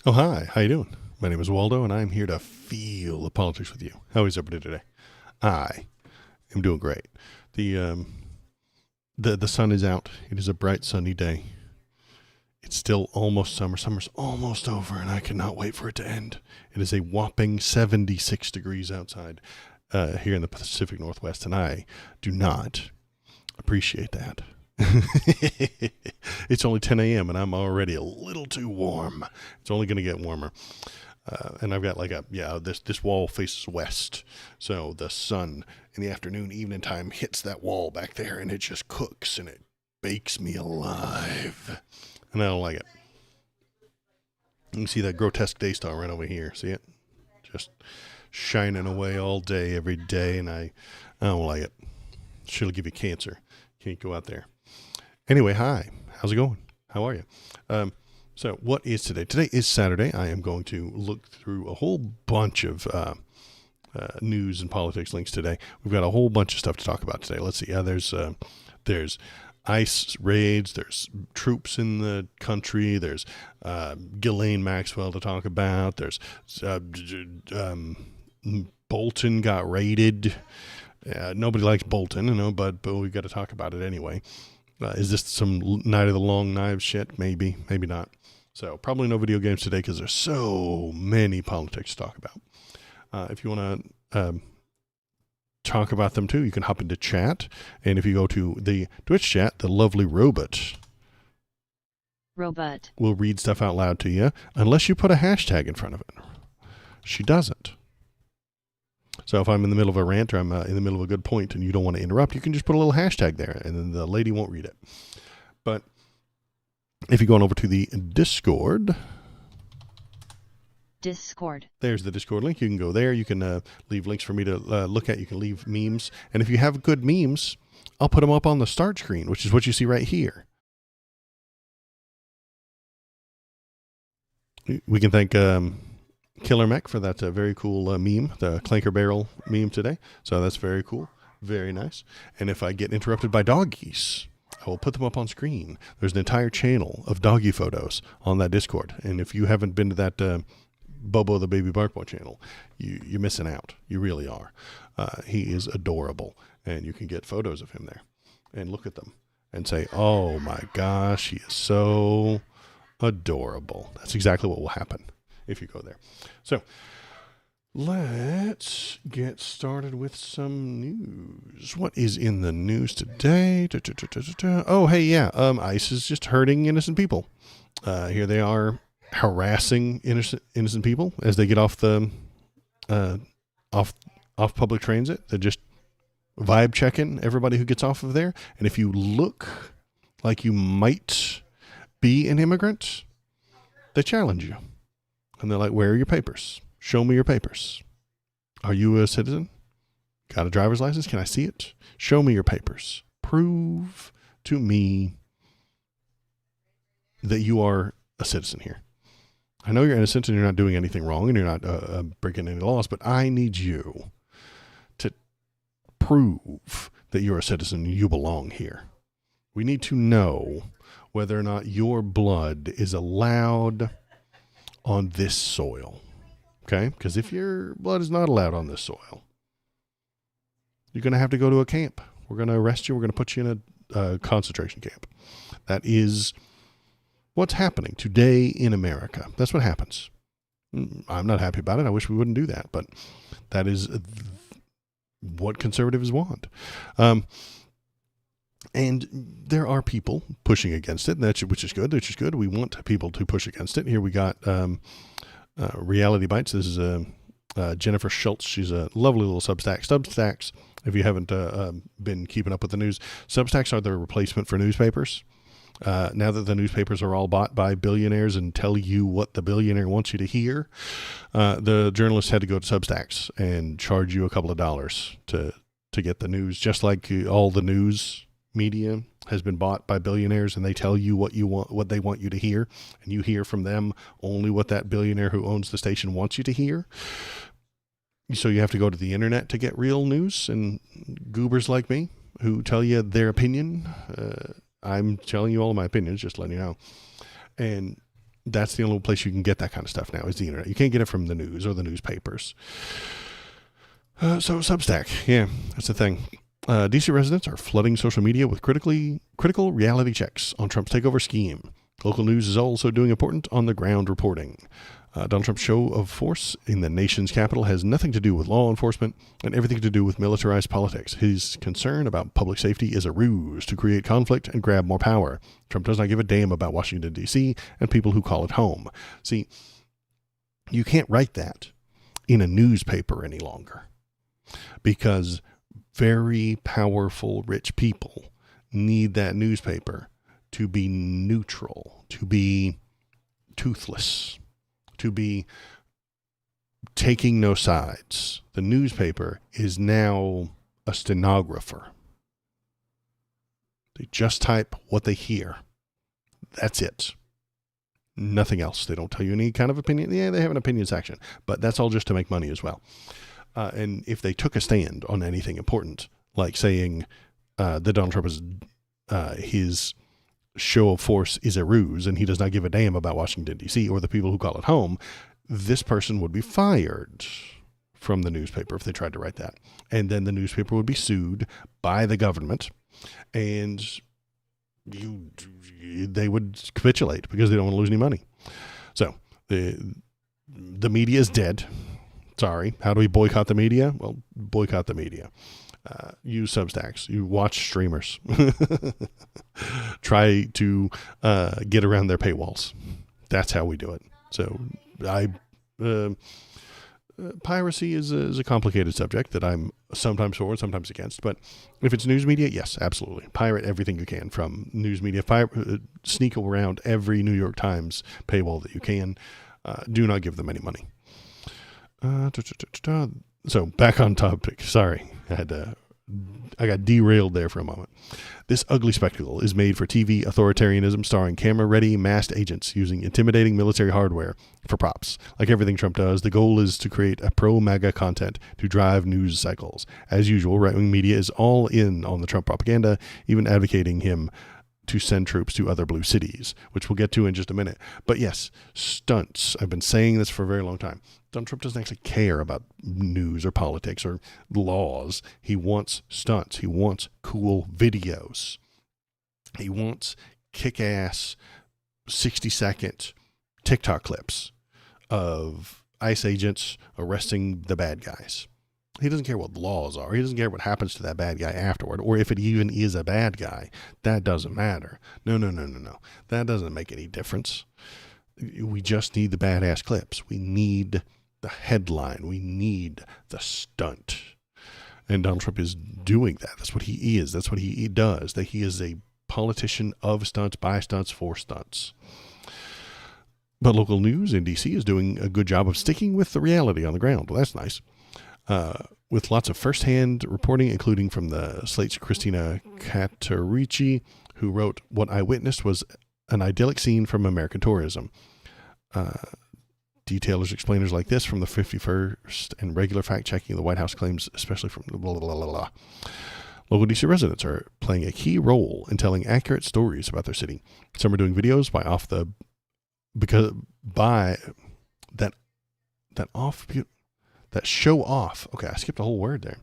Oh, hi. How you doing? My name is Waldo, and I'm here to feel the politics with you. How is everybody today? I am doing great. The the sun is out. It is a bright, sunny day. It's still almost summer. Summer's almost over, and I cannot wait for it to end. It is a whopping 76 degrees outside here in the Pacific Northwest, and I do not appreciate that. It's only 10 a.m. and I'm already a little too warm. It's only going to get warmer. And I've got this wall faces west. So the sun in the afternoon, evening time hits that wall back there and it just cooks and it bakes me alive. And I don't like it. You can see that grotesque Daystar right over here. See it? Just shining away all day, every day. And I don't like it. She'll give you cancer. Can't go out there. Anyway, hi. How's it going? How are you? So what is today? Today is Saturday. I am going to look through a whole bunch of news and politics links today. We've got a whole bunch of stuff to talk about today. Let's see. There's ICE raids. There's troops in the country. There's Ghislaine Maxwell to talk about. There's Bolton got raided. Nobody likes Bolton, but we've got to talk about it anyway. Is this some Night of the Long Knives shit? Maybe, maybe not. So probably no video games today because there's so many politics to talk about. If you want to talk about them too, you can hop into chat. And if you go to the Twitch chat, the lovely robot will read stuff out loud to you unless you put a hashtag in front of it. She doesn't. So if I'm in the middle of a rant or I'm in the middle of a good point and you don't want to interrupt, you can just put a little hashtag there and then the lady won't read it. But if you go on over to the Discord, there's the Discord link. You can go there. You can leave links for me to look at. You can leave memes. And if you have good memes, I'll put them up on the start screen, which is what you see right here. We can thank Killer Mech for that very cool meme, the Clanker Barrel meme today. So that's very cool. Very nice. And if I get interrupted by doggies, I will put them up on screen. There's an entire channel of doggy photos on that Discord. And if you haven't been to that Bobo the Baby Bark Boy channel, you're missing out. You really are. He is adorable. And you can get photos of him there and look at them and say, oh my gosh, he is so adorable. That's exactly what will happen if you go there. So let's get started with some news. What is in the news today? Oh, hey, yeah. ICE is just hurting innocent people. Here they are harassing innocent people as they get off the off public transit. They're just vibe checking everybody who gets off of there. And if you look like you might be an immigrant, they challenge you. And they're like, where are your papers? Show me your papers. Are you a citizen? Got a driver's license? Can I see it? Show me your papers. Prove to me that you are a citizen here. I know you're innocent and you're not doing anything wrong and you're not breaking any laws, but I need you to prove that you're a citizen and you belong here. We need to know whether or not your blood is allowed on this soil. Okay? Because if your blood is not allowed on this soil, you're going to have to go to a camp. We're going to arrest you. We're going to put you in a concentration camp. That is what's happening today in America. That's what happens. I'm not happy about it. I wish we wouldn't do that, but that is what conservatives want. And there are people pushing against it, which is good. Which is good. We want people to push against it. Here we got Reality Bites. This is Jennifer Schultz. She's a lovely little Substack. Substacks, if you haven't been keeping up with the news, Substacks are the replacement for newspapers. Now that the newspapers are all bought by billionaires and tell you what the billionaire wants you to hear, the journalists had to go to Substacks and charge you a couple of dollars to get the news, just like all the news media has been bought by billionaires and they tell you what they want you to hear, and you hear from them only what that billionaire who owns the station wants you to hear. So you have to go to the internet to get real news, and goobers like me who tell you their opinion. I'm telling you all of my opinions, just letting you know. And That's the only place you can get that kind of stuff now is the internet. You can't get it from the news or the newspapers. So Substack, yeah, that's the thing. DC residents are flooding social media with critical reality checks on Trump's takeover scheme. Local news is also doing important on-the-ground reporting. Donald Trump's show of force in the nation's capital has nothing to do with law enforcement and everything to do with militarized politics. His concern about public safety is a ruse to create conflict and grab more power. Trump does not give a damn about Washington, D.C. and people who call it home. See, you can't write that in a newspaper any longer because very powerful, rich people need that newspaper to be neutral, to be toothless, to be taking no sides. The newspaper is now a stenographer. They just type what they hear. That's it. Nothing else. They don't tell you any kind of opinion. Yeah, they have an opinion section, but that's all just to make money as well. And if they took a stand on anything important, like saying that Donald Trump is his show of force is a ruse and he does not give a damn about Washington, D.C. or the people who call it home, this person would be fired from the newspaper if they tried to write that. And then the newspaper would be sued by the government and they would capitulate because they don't want to lose any money. So the media is dead. Sorry. How do we boycott the media? Well, boycott the media. Use Substacks. You watch streamers. Try to get around their paywalls. That's how we do it. So piracy is a complicated subject that I'm sometimes for and sometimes against. But if it's news media, yes, absolutely. Pirate everything you can from news media. Sneak around every New York Times paywall that you can. Do not give them any money. So back on topic. Sorry, I got derailed there for a moment. This ugly spectacle is made for TV authoritarianism, starring camera-ready masked agents using intimidating military hardware for props. Like everything Trump does, the goal is to create a pro-MAGA content to drive news cycles. As usual, right-wing media is all in on the Trump propaganda, even advocating him to send troops to other blue cities, which we'll get to in just a minute. But yes, stunts. I've been saying this for a very long time. Donald Trump doesn't actually care about news or politics or laws. He wants stunts. He wants cool videos. He wants kick-ass 60-second TikTok clips of ICE agents arresting the bad guys. He doesn't care what the laws are. He doesn't care what happens to that bad guy afterward, or if it even is a bad guy. That doesn't matter. No. That doesn't make any difference. We just need the badass clips. We need the headline. We need the stunt. And Donald Trump is doing that. That's what he is. That's what he does. That he is a politician of stunts, by stunts, for stunts. But local news in D.C. is doing a good job of sticking with the reality on the ground. Well, that's nice. With lots of firsthand reporting, including from the Slate's Christina Caterici, who wrote, "What I witnessed was an idyllic scene from American tourism." Detailers, explainers like this from the 51st and regular fact-checking the White House claims, especially from blah, blah, blah, blah. Local D.C. residents are playing a key role in telling accurate stories about their city. Some are doing videos that show off. Okay, I skipped a whole word there.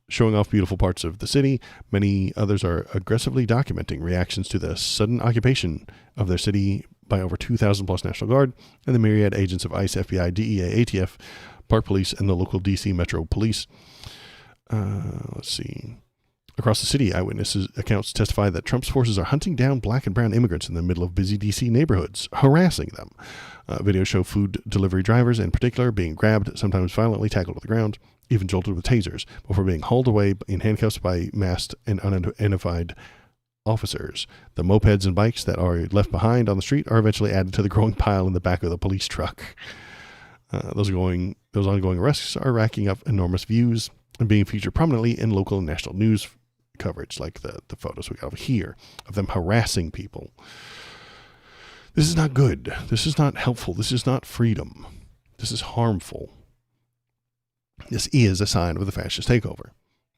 Showing off beautiful parts of the city. Many others are aggressively documenting reactions to the sudden occupation of their city by over 2,000 plus National Guard and the myriad agents of ICE, FBI, DEA, ATF, Park Police, and the local D.C. Metro Police. Let's see. Across the city, eyewitnesses accounts testify that Trump's forces are hunting down black and brown immigrants in the middle of busy D.C. neighborhoods, harassing them. Videos show food delivery drivers, in particular, being grabbed, sometimes violently tackled to the ground, even jolted with tasers, before being hauled away in handcuffs by masked and unidentified officers. The mopeds and bikes that are left behind on the street are eventually added to the growing pile in the back of the police truck. Those ongoing arrests are racking up enormous views and being featured prominently in local and national news coverage, like the photos we got over here of them harassing people. This is not good. This is not helpful. This is not freedom. This is harmful. This is a sign of the fascist takeover.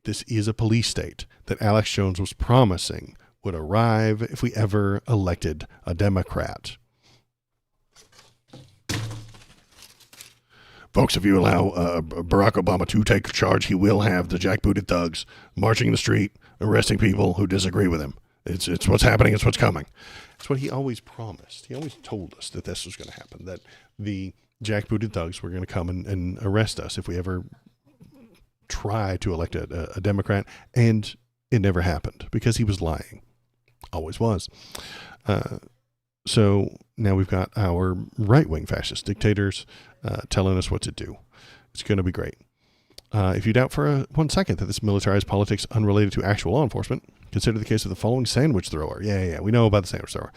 This is a police state that Alex Jones was promising would arrive if we ever elected a Democrat. Folks, if you allow Barack Obama to take charge, he will have the jackbooted thugs marching in the street, arresting people who disagree with him. It's what's happening. It's what's coming. It's what he always promised. He always told us that this was going to happen, that the jackbooted thugs were going to come and arrest us if we ever try to elect a Democrat, and it never happened because he was lying. Always was. So now we've got our right-wing fascist dictators telling us what to do. It's going to be great. If you doubt for 1 second that this militarized politics unrelated to actual law enforcement, consider the case of the following sandwich thrower. Yeah, we know about the sandwich thrower.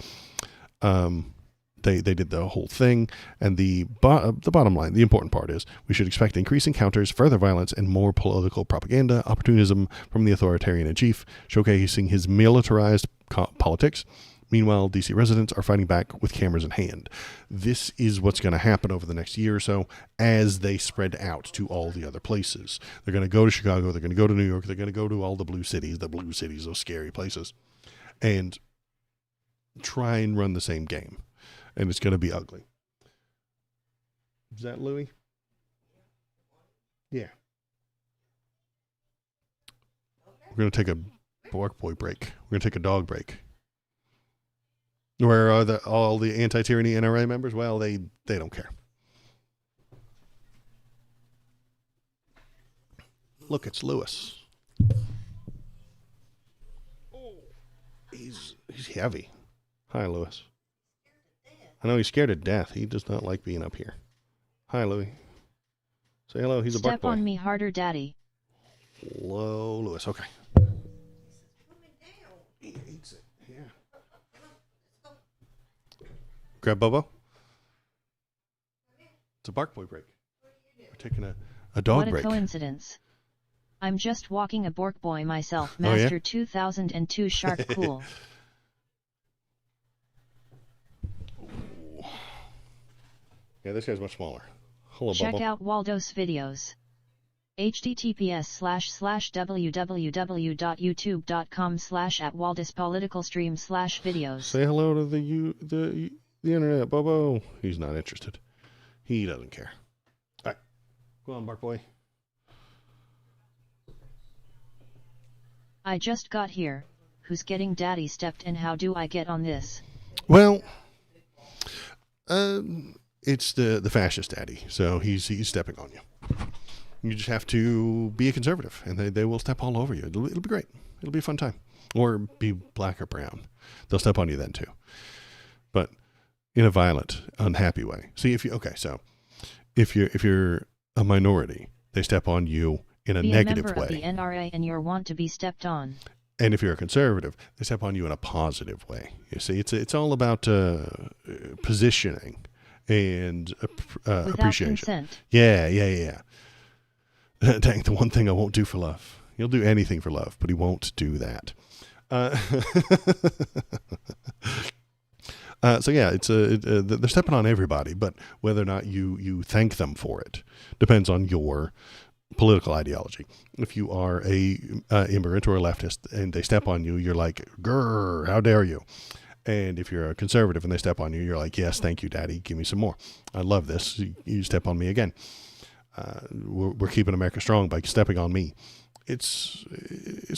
They did the whole thing, and the bottom line, the important part is we should expect increased encounters, further violence, and more political propaganda, opportunism from the authoritarian in chief, showcasing his militarized politics. Meanwhile, DC residents are fighting back with cameras in hand. This is what's going to happen over the next year or so as they spread out to all the other places. They're going to go to Chicago. They're going to go to New York. They're going to go to all the blue cities, those scary places, and try and run the same game. And it's going to be ugly. Is that Louis? Yeah. We're going to take a bark boy break. We're going to take a dog break. Where are all the anti-tyranny NRA members? Well, they don't care. Look, it's Lewis. Oh, he's heavy. Hi, Lewis. I know he's scared to death. He does not like being up here. Hi, Louis. Say hello. He's a bark boy. Step on me harder, Daddy. Hello, Lewis. Okay. He eats it. Yeah. Grab Bobo. It's a bark boy break. We're taking a dog break. What a coincidence. I'm just walking a bork boy myself. Master 2002 Shark Cool. Yeah, this guy's much smaller. Hello, Check Bobo. out Waldo's videos. https://www.youtube.com/@waldospoliticalstream/videos. Say hello to the internet, Bobo. He's not interested. He doesn't care. All right. Go on, bark boy. I just got here. Who's getting daddy stepped and how do I get on this? Well, it's the fascist daddy. So he's stepping on you. You just have to be a conservative, and they will step all over you. It'll be great. It'll be a fun time. Or be black or brown. They'll step on you then too. But in a violent, unhappy way. See, if you're a minority, they step on you in a negative way. Be a member of the NRA and you're want to be stepped on. And if you're a conservative, they step on you in a positive way. You see, it's all about positioning and appreciation. Consent. Yeah. Dang, the one thing I won't do for love. He'll do anything for love, but he won't do that. So yeah, they're stepping on everybody, but whether or not you thank them for it depends on your political ideology. If you are a immigrant or a leftist and they step on you, you're like, grrr, how dare you? And if you're a conservative and they step on you, you're like, yes, thank you, Daddy, give me some more. I love this. You step on me again. We're keeping America strong by stepping on me. It's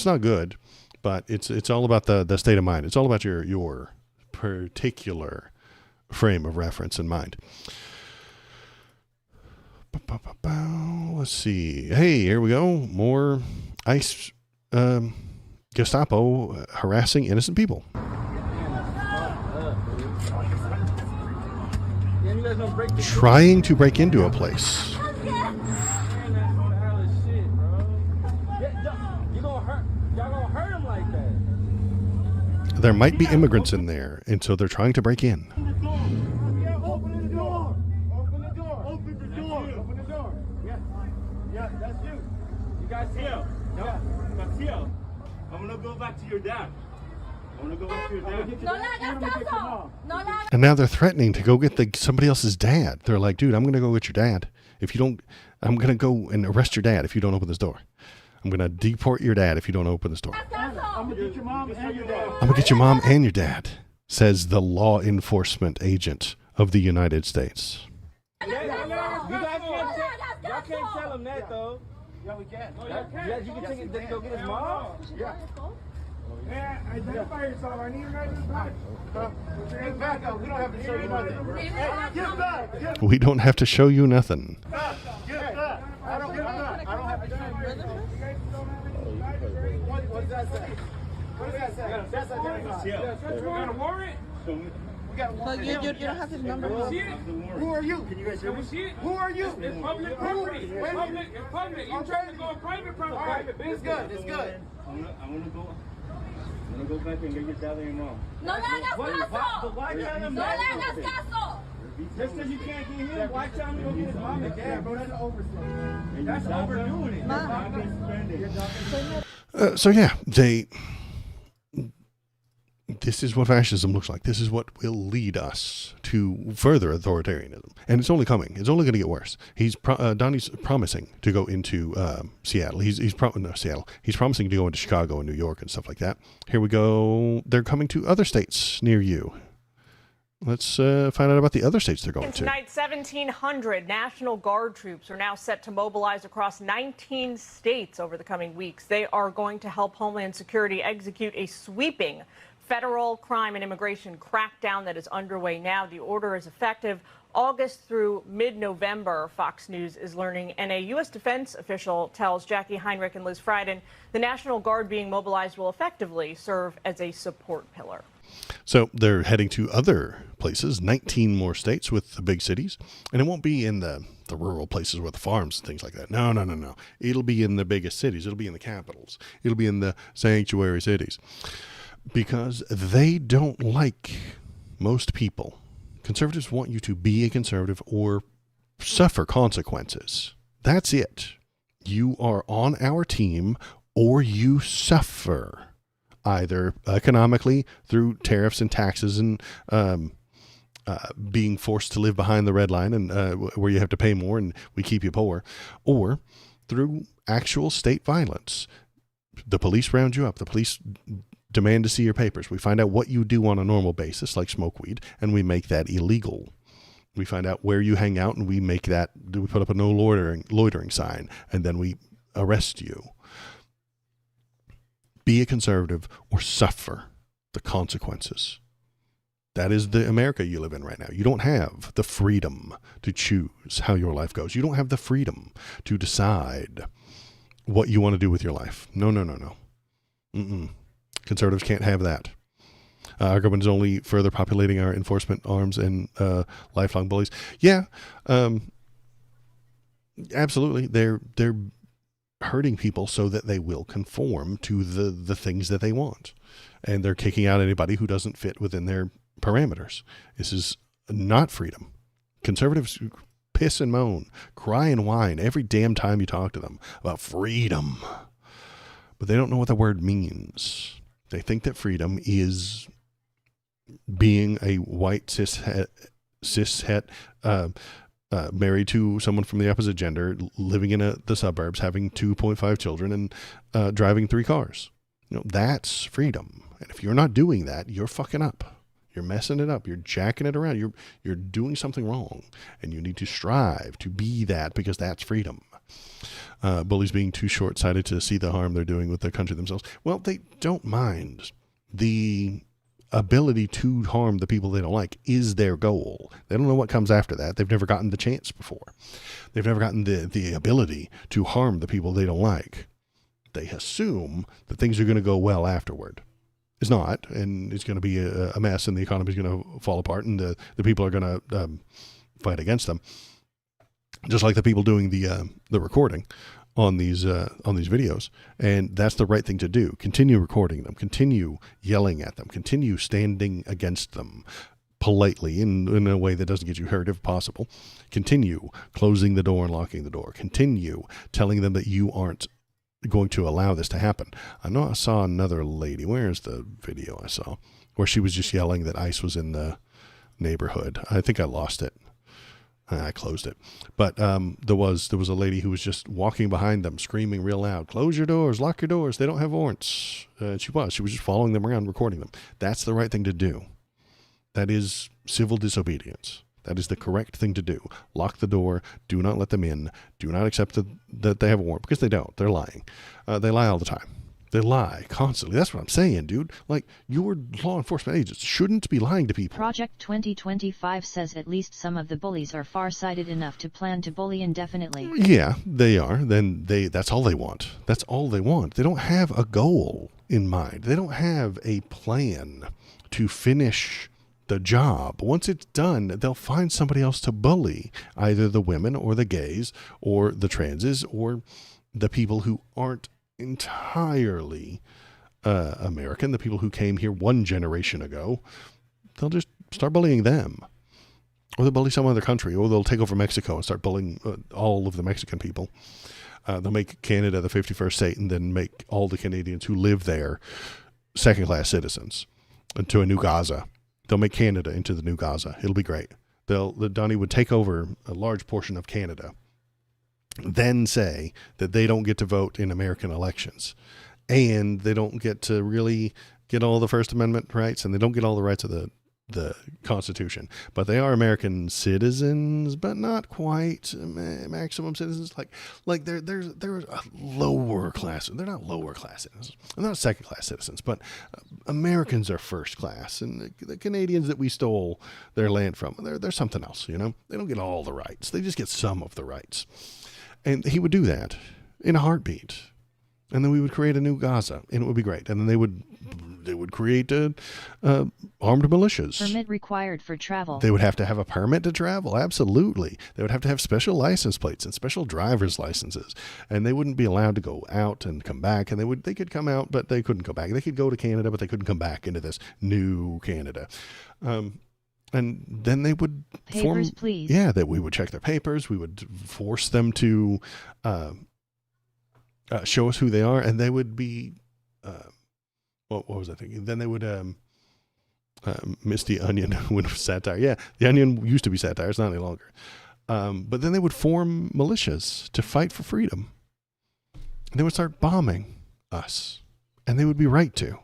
not good, but it's all about the state of mind. It's all about your particular frame of reference in mind. Let's see. Hey, here we go. More ICE Gestapo harassing innocent people. Trying to break into a place. There might be immigrants in there, and so they're trying to break in. Open the door. Open the door. Open the door. Open the door. Yeah, that's you. You guys see him? No, that's you. I'm gonna go back to your dad. I'm gonna go back to your dad. No le hagas caso. No le hagas. And now they're threatening to go get somebody else's dad. They're like, dude, I'm going to go get your dad. If you don't, I'm going to go and arrest your dad if you don't open this door. I'm going to deport your dad if you don't open this door. I'm gonna get your mom and your dad. I'm going to get your mom and your dad, says the law enforcement agent of the United States. You guys can't say tell him that though. Yeah, we can. No, y'all can't. Yeah, you can take it. Then go get his mom. Yeah. Man, identify yourself. I need your guys' back. Get back up. We don't have to show you nothing. Hey, get back. Get We don't have to show you nothing. back. Get back. I don't have to show you anything. What does that say? What does that say? That's identified. You got a warrant? We got a warrant. But you don't have his number. See it? Who are you? Can you guys hear Can we me? see it? Who are you? It's public property. It's public. It's public. You trying to go on private property. All right, Private it's business. good. It's good. I'm gonna go back and get your dad and your mom. No le hagas caso. Why tell him No le that? hagas caso. Just because you can't get him, why tell him to go get his mom and dad, bro? That's overdoing it. That's overdoing it. So yeah, this is what fascism looks like. This is what will lead us to further authoritarianism, and it's only coming. It's only going to get worse. Donnie's promising to go into Seattle. He's promising to go into Chicago and New York and stuff like that. Here we go. They're coming to other states near you. Let's find out about the other states they're going to. Tonight, 1,700 National Guard troops are now set to mobilize across 19 states over the coming weeks. They are going to help Homeland Security execute a sweeping federal crime and immigration crackdown that is underway now. The order is effective August through mid-November, Fox News is learning. And a U.S. defense official tells Jackie Heinrich and Liz Frieden the National Guard being mobilized will effectively serve as a support pillar. So they're heading to other places, 19 more states with the big cities. And it won't be in the rural places where the farms and things like that. No. It'll be in the biggest cities. It'll be in the capitals. It'll be in the sanctuary cities. Because they don't like most people. Conservatives want you to be a conservative or suffer consequences. That's it. You are on our team or you suffer, either economically through tariffs and taxes and being forced to live behind the red line and where you have to pay more and we keep you poor, or through actual state violence. The police round you up. The police demand to see your papers. We find out what you do on a normal basis, like smoke weed, and we make that illegal. We find out where you hang out, and we put up a no loitering sign, and then we arrest you. Be a conservative or suffer the consequences. That is the America you live in right now. You don't have the freedom to choose how your life goes. You don't have the freedom to decide what you want to do with your life. No. Conservatives can't have that. Our government is only further populating our enforcement arms and lifelong bullies. Yeah, absolutely. They're hurting people so that they will conform to the things that they want. And they're kicking out anybody who doesn't fit within their parameters. This is not freedom. Conservatives piss and moan, cry and whine every damn time you talk to them about freedom. But they don't know what the word means. They think that freedom is being a white cishet married to someone from the opposite gender, living in the suburbs, having 2.5 children, and driving 3 cars. That's freedom. And if you're not doing that, you're fucking up. You're messing it up. You're jacking it around. You're doing something wrong, and you need to strive to be that, because that's freedom. Bullies being too short-sighted to see the harm they're doing with their country themselves. Well, they don't mind. The ability to harm the people they don't like is their goal. They don't know what comes after that. They've never gotten the chance before. They've never gotten the ability to harm the people they don't like. They assume that things are going to go well afterward. It's not, and it's going to be a mess, and the economy is going to fall apart, and the people are going to fight against them. Just like the people doing the recording on these videos, and that's the right thing to do. Continue recording them, continue yelling at them, continue standing against them politely in a way that doesn't get you hurt if possible. Continue closing the door and locking the door. Continue telling them that you aren't going to allow this to happen. I know I saw another lady. Where's the video I saw? Where she was just yelling that ICE was in the neighborhood. I think I lost it. I closed it. But there was a lady who was just walking behind them, screaming real loud, "Close your doors, lock your doors. They don't have warrants." She was just following them around, recording them. That's the right thing to do. That is civil disobedience. That is the correct thing to do. Lock the door. Do not let them in. Do not accept that they have a warrant, because they don't. They're lying. They lie all the time. They lie constantly. That's what I'm saying, dude. Like, your law enforcement agents shouldn't be lying to people. Project 2025 says at least some of the bullies are far-sighted enough to plan to bully indefinitely. Yeah, they are. Then that's all they want. That's all they want. They don't have a goal in mind. They don't have a plan to finish the job. Once it's done, they'll find somebody else to bully, either the women or the gays or the transes or the people who aren't entirely American, the people who came here one generation ago. They'll just start bullying them, or they'll bully some other country, or they'll take over Mexico and start bullying all of the Mexican people. They'll make Canada the 51st state and then make all the Canadians who live there second-class citizens into a new Gaza. They'll make Canada into the new Gaza. It'll be great. Donnie would take over a large portion of Canada, then say that they don't get to vote in American elections, and they don't get to really get all the First Amendment rights, and they don't get all the rights of the Constitution, but they are American citizens, but not quite maximum citizens. Like they're a lower class. They're not lower class citizens. They're not second class citizens, but Americans are first class, and the Canadians that we stole their land from, they're something else. You know, they don't get all the rights. They just get some of the rights. And he would do that in a heartbeat. And then we would create a new Gaza, and it would be great. And then they would create armed militias. Permit required for travel. They would have to have a permit to travel. Absolutely. They would have to have special license plates and special driver's licenses. And they wouldn't be allowed to go out and come back. And they could come out, but they couldn't go back. They could go to Canada, but they couldn't come back into this new Canada. And then they would Papers, please. Yeah, that we would check their papers. We would force them to show us who they are, and they would be. What was I thinking? Then they would miss the Onion when it was satire. Yeah, the Onion used to be satire. It's not any longer. But then they would form militias to fight for freedom. And they would start bombing us, and they would be right to.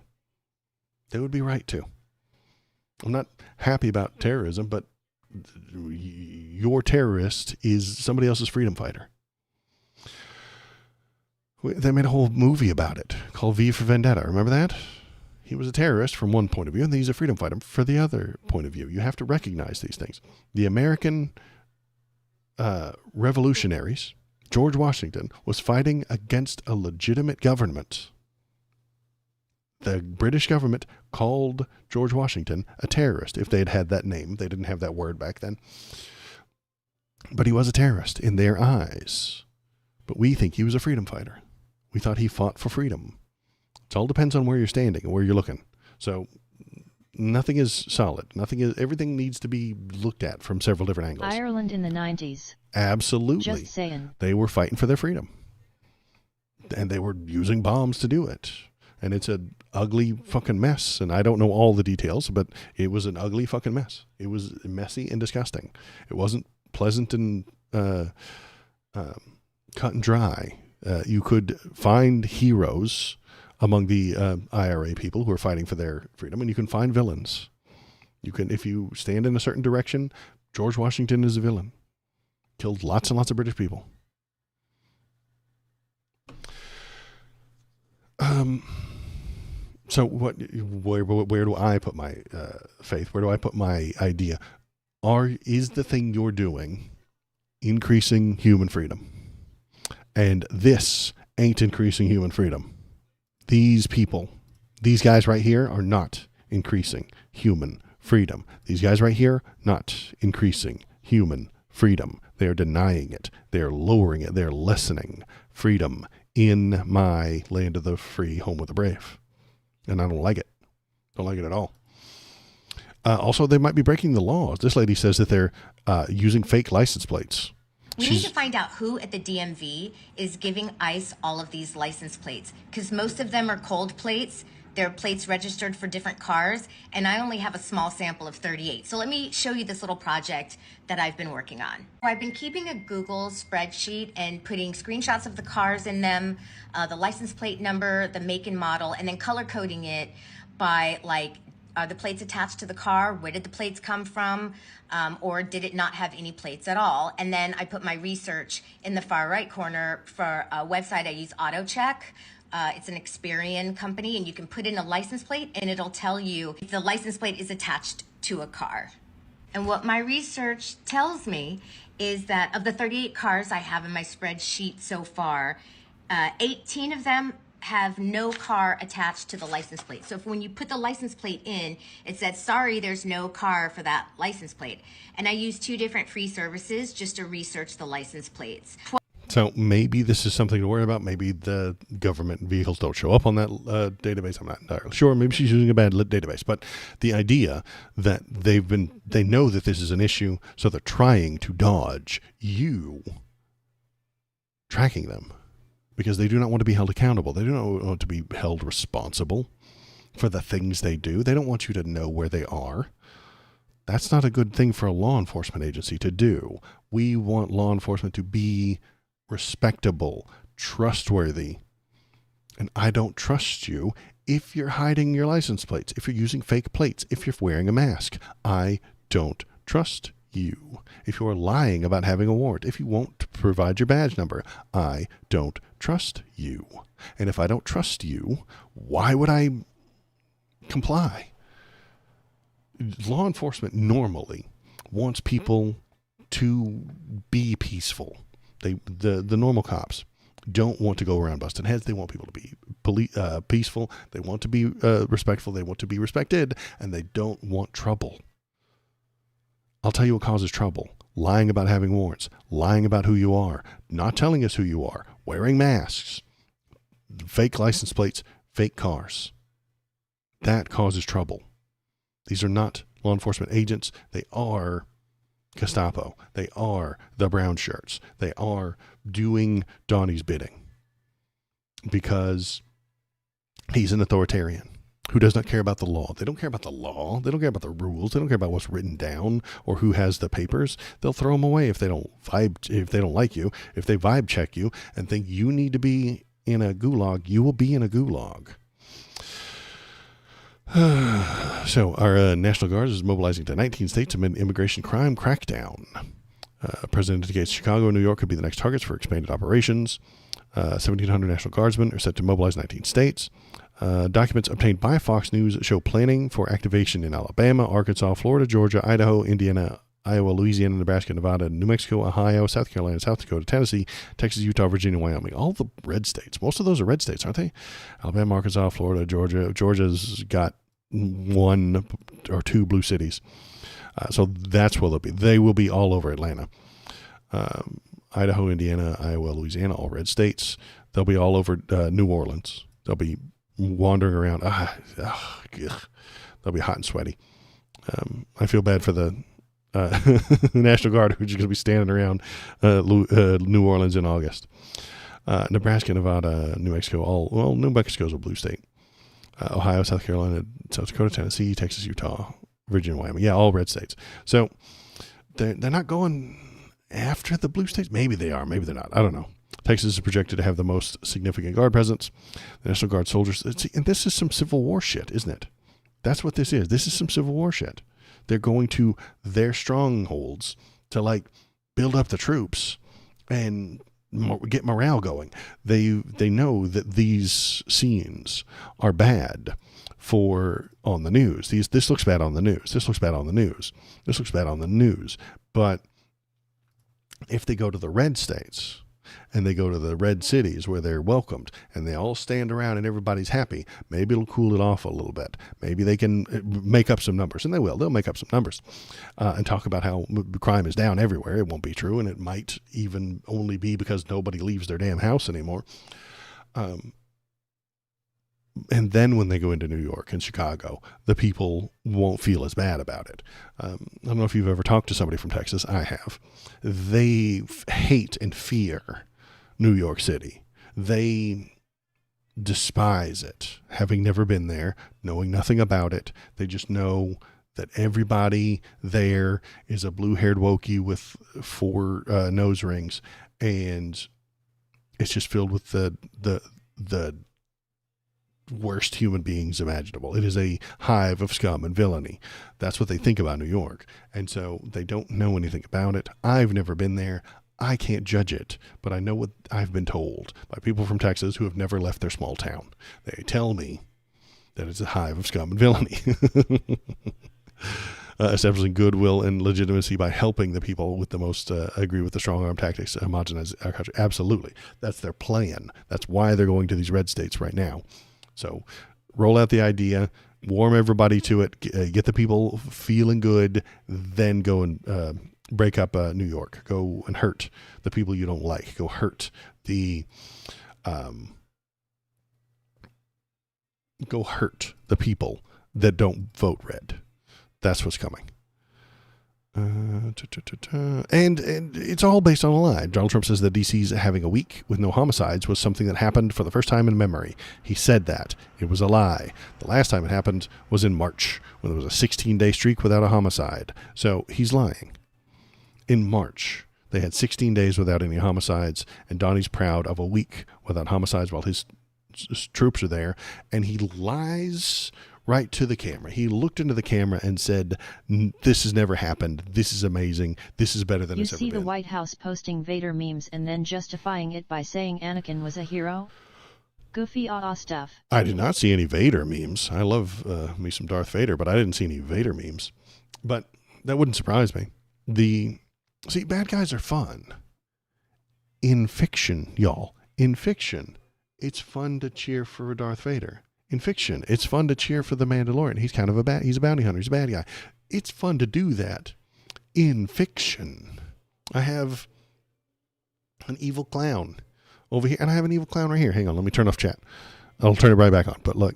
They would be right to. I'm not happy about terrorism, but your terrorist is somebody else's freedom fighter. They made a whole movie about it called V for Vendetta. Remember that? He was a terrorist from one point of view, and he's a freedom fighter for the other point of view. You have to recognize these things. The American revolutionaries, George Washington, was fighting against a legitimate government. The British government called George Washington a terrorist. If they had had that name, they didn't have that word back then. But he was a terrorist in their eyes. But we think he was a freedom fighter. We thought he fought for freedom. It all depends on where you're standing and where you're looking. So nothing is solid. Everything needs to be looked at from several different angles. Ireland in the 90s. Absolutely. Just saying. They were fighting for their freedom. And they were using bombs to do it. And it's an ugly fucking mess. And I don't know all the details, but it was an ugly fucking mess. It was messy and disgusting. It wasn't pleasant and cut and dry. You could find heroes among the IRA people who are fighting for their freedom, and you can find villains. You can, if you stand in a certain direction, George Washington is a villain. Killed lots and lots of British people. So where do I put my faith? Where do I put my idea? Is the thing you're doing increasing human freedom? And this ain't increasing human freedom. These people, these guys right here are not increasing human freedom. These guys right here, not increasing human freedom. They are denying it. They're lowering it. They're lessening freedom in my land of the free, home of the brave. And I don't like it. Don't like it at all. Also, they might be breaking the laws. This lady says that they're using fake license plates. We need to find out who at the DMV is giving ICE all of these license plates, because most of them are cold plates. They're plates registered for different cars, and I only have a small sample of 38. So let me show you this little project that I've been working on. I've been keeping a Google spreadsheet and putting screenshots of the cars in them, the license plate number, the make and model, and then color coding it by like Are the plates attached to the car? Where did the plates come from? Or did it not have any plates at all? And then I put my research in the far right corner for a website I use, AutoCheck. It's an Experian company, and you can put in a license plate and it'll tell you if the license plate is attached to a car. And what my research tells me is that of the 38 cars I have in my spreadsheet so far, 18 of them have no car attached to the license plate. So if when you put the license plate in, it said, sorry, there's no car for that license plate. And I use 2 different free services just to research the license plates. So maybe this is something to worry about. Maybe the government vehicles don't show up on that database. I'm not entirely sure. Maybe she's using a bad database. But the idea that they know that this is an issue, so they're trying to dodge you tracking them because they do not want to be held accountable. They do not want to be held responsible for the things they do. They don't want you to know where they are. That's not a good thing for a law enforcement agency to do. We want law enforcement to be respectable, trustworthy. And I don't trust you if you're hiding your license plates, if you're using fake plates, if you're wearing a mask. I don't trust you. If you're lying about having a warrant, if you won't provide your badge number, I don't trust you. And if I don't trust you, why would I comply? Law enforcement normally wants people to be peaceful. The normal cops don't want to go around busting heads. They want people to be peaceful. They want to be respectful. They want to be respected, and they don't want trouble. I'll tell you what causes trouble. Lying about having warrants, lying about who you are, not telling us who you are, wearing masks, fake license plates, fake cars. That causes trouble. These are not law enforcement agents. They are Gestapo. They are the brown shirts. They are doing Donnie's bidding because he's an authoritarian who does not care about the law. They don't care about the law. They don't care about the rules. They don't care about what's written down or who has the papers. They'll throw them away if they don't like you, if they vibe check you and think you need to be in a gulag, you will be in a gulag. So our National Guard is mobilizing to 19 states amid immigration crime crackdown. President indicates Chicago and New York could be the next targets for expanded operations. 1,700 National Guardsmen are set to mobilize 19 states. Documents obtained by Fox News show planning for activation in Alabama, Arkansas, Florida, Georgia, Idaho, Indiana, Iowa, Louisiana, Nebraska, Nevada, New Mexico, Ohio, South Carolina, South Dakota, Tennessee, Texas, Utah, Virginia, Wyoming. All the red states. Most of those are red states, aren't they? Alabama, Arkansas, Florida, Georgia. Georgia's got 1 or 2 blue cities. So that's where they'll be. They will be all over Atlanta. Idaho, Indiana, Iowa, Louisiana, all red states. They'll be all over New Orleans. They'll be wandering around. They'll be hot and sweaty. I feel bad for the National Guard who's going to be standing around New Orleans in August. Nebraska, Nevada, New Mexico, New Mexico's a blue state. Ohio, South Carolina, South Dakota, Tennessee, Texas, Utah, Virginia, Wyoming. Yeah, all red states. So they're not going after the blue states. Maybe they are. Maybe they're not. I don't know. Texas is projected to have the most significant Guard presence. The National Guard soldiers. And this is some Civil War shit, isn't it? That's what this is. This is some Civil War shit. They're going to their strongholds to build up the troops and get morale going. They know that these scenes are bad on the news. This looks bad on the news. This looks bad on the news. This looks bad on the news. But if they go to the red states and they go to the red cities where they're welcomed and they all stand around and everybody's happy, maybe it'll cool it off a little bit. Maybe they can make up some numbers, and they will. They'll make up some numbers and talk about how crime is down everywhere. It won't be true, and it might even only be because nobody leaves their damn house anymore. And then when they go into New York and Chicago, the people won't feel as bad about it. I don't know if you've ever talked to somebody from Texas. I have. They hate and fear New York City. They despise it, having never been there, knowing nothing about it. They just know that everybody there is a blue-haired wokey with 4 nose rings, and it's just filled with the worst human beings imaginable. It is a hive of scum and villainy. That's what they think about New York. And so they don't know anything about it. I've never been there. I can't judge it, but I know what I've been told by people from Texas who have never left their small town. They tell me that it's a hive of scum and villainy. Establishing goodwill and legitimacy by helping the people with the most, agree with the strong arm tactics to homogenize our country. Absolutely. That's their plan. That's why they're going to these red states right now. So roll out the idea, warm everybody to it, get the people feeling good, then go and break up New York. Go and hurt the people you don't like. Go hurt the people that don't vote red. That's what's coming. And it's all based on a lie. Donald Trump says that DC's having a week with no homicides was something that happened for the first time in memory. He said that. It was a lie. The last time it happened was in March, when there was a 16-day streak without a homicide. So he's lying. In March, they had 16 days without any homicides, and Donnie's proud of a week without homicides while his troops are there, and he lies right to the camera. He looked into the camera and said, "This has never happened. This is amazing. This is better than it's ever been." You see the White House posting Vader memes and then justifying it by saying Anakin was a hero? Goofy stuff. I did not see any Vader memes. I love me some Darth Vader, but I didn't see any Vader memes. But that wouldn't surprise me. See, bad guys are fun. In fiction, y'all. In fiction, it's fun to cheer for Darth Vader. In fiction, it's fun to cheer for the Mandalorian. He's kind of he's a bounty hunter. He's a bad guy. It's fun to do that in fiction. I have an evil clown over here, and I have an evil clown right here. Hang on, let me turn off chat. I'll turn it right back on. But look,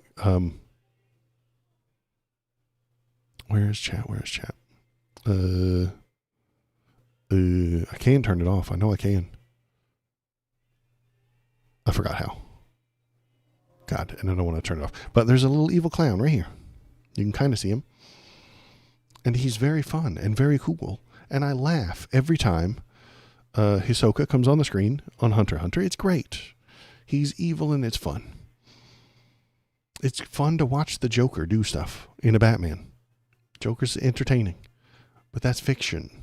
where is chat? I can turn it off. I know I can. I forgot how. God, and I don't want to turn it off. But there's a little evil clown right here. You can kind of see him. And he's very fun and very cool. And I laugh every time Hisoka comes on the screen on Hunter x Hunter. It's great. He's evil and it's fun. It's fun to watch the Joker do stuff in a Batman. Joker's entertaining. But that's fiction.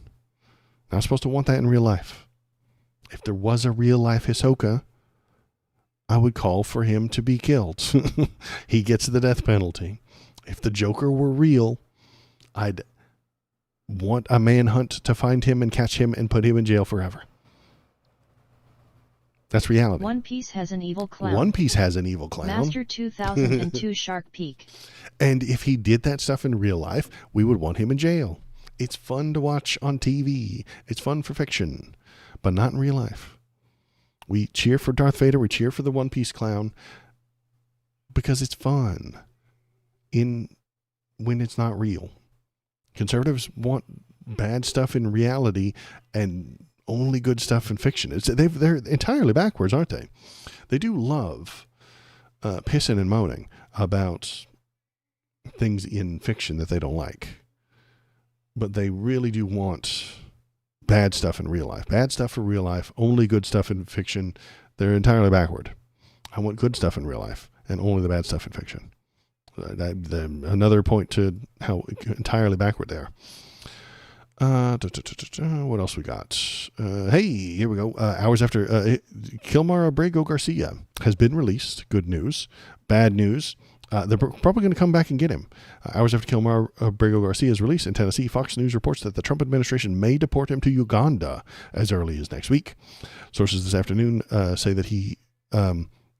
Not supposed to want that in real life. If there was a real life Hisoka, I would call for him to be killed. He gets the death penalty. If the Joker were real, I'd want a manhunt to find him and catch him and put him in jail forever. That's reality. One Piece has an evil clown. One Piece has an evil clown. Master 2002 Shark Peak. And if he did that stuff in real life, we would want him in jail. It's fun to watch on TV. It's fun for fiction, but not in real life. We cheer for Darth Vader. We cheer for the One Piece clown because it's fun when it's not real. Conservatives want bad stuff in reality and only good stuff in fiction. They're entirely backwards, aren't they? They do love pissing and moaning about things in fiction that they don't like. But they really do want bad stuff in real life. Bad stuff for real life, only good stuff in fiction. They're entirely backward. I want good stuff in real life and only the bad stuff in fiction. Another point to how entirely backward they are. What else we got? Hey, here we go. Hours after Kilmar Abrego Garcia has been released. Good news. Bad news. They're probably going to come back and get him. Hours after Kilmar Abrego Garcia is released in Tennessee, Fox News reports that the Trump administration may deport him to Uganda as early as next week. Sources this afternoon say that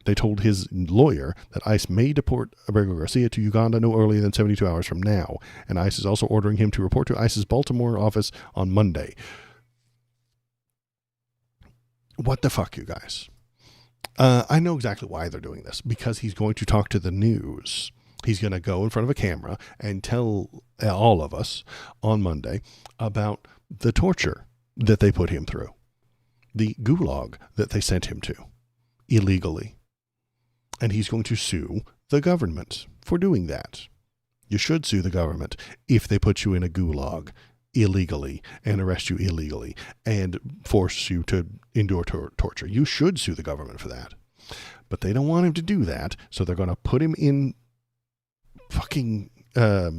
they told his lawyer that ICE may deport Abrego Garcia to Uganda no earlier than 72 hours from now. And ICE is also ordering him to report to ICE's Baltimore office on Monday. What the fuck, you guys? I know exactly why they're doing this. Because he's going to talk to the news. He's going to go in front of a camera and tell all of us on Monday about the torture that they put him through. The gulag that they sent him to illegally. And he's going to sue the government for doing that. You should sue the government if they put you in a gulag illegally and arrest you illegally and force you to endure torture. You should sue the government for that. But they don't want him to do that, so they're going to put him in fucking, where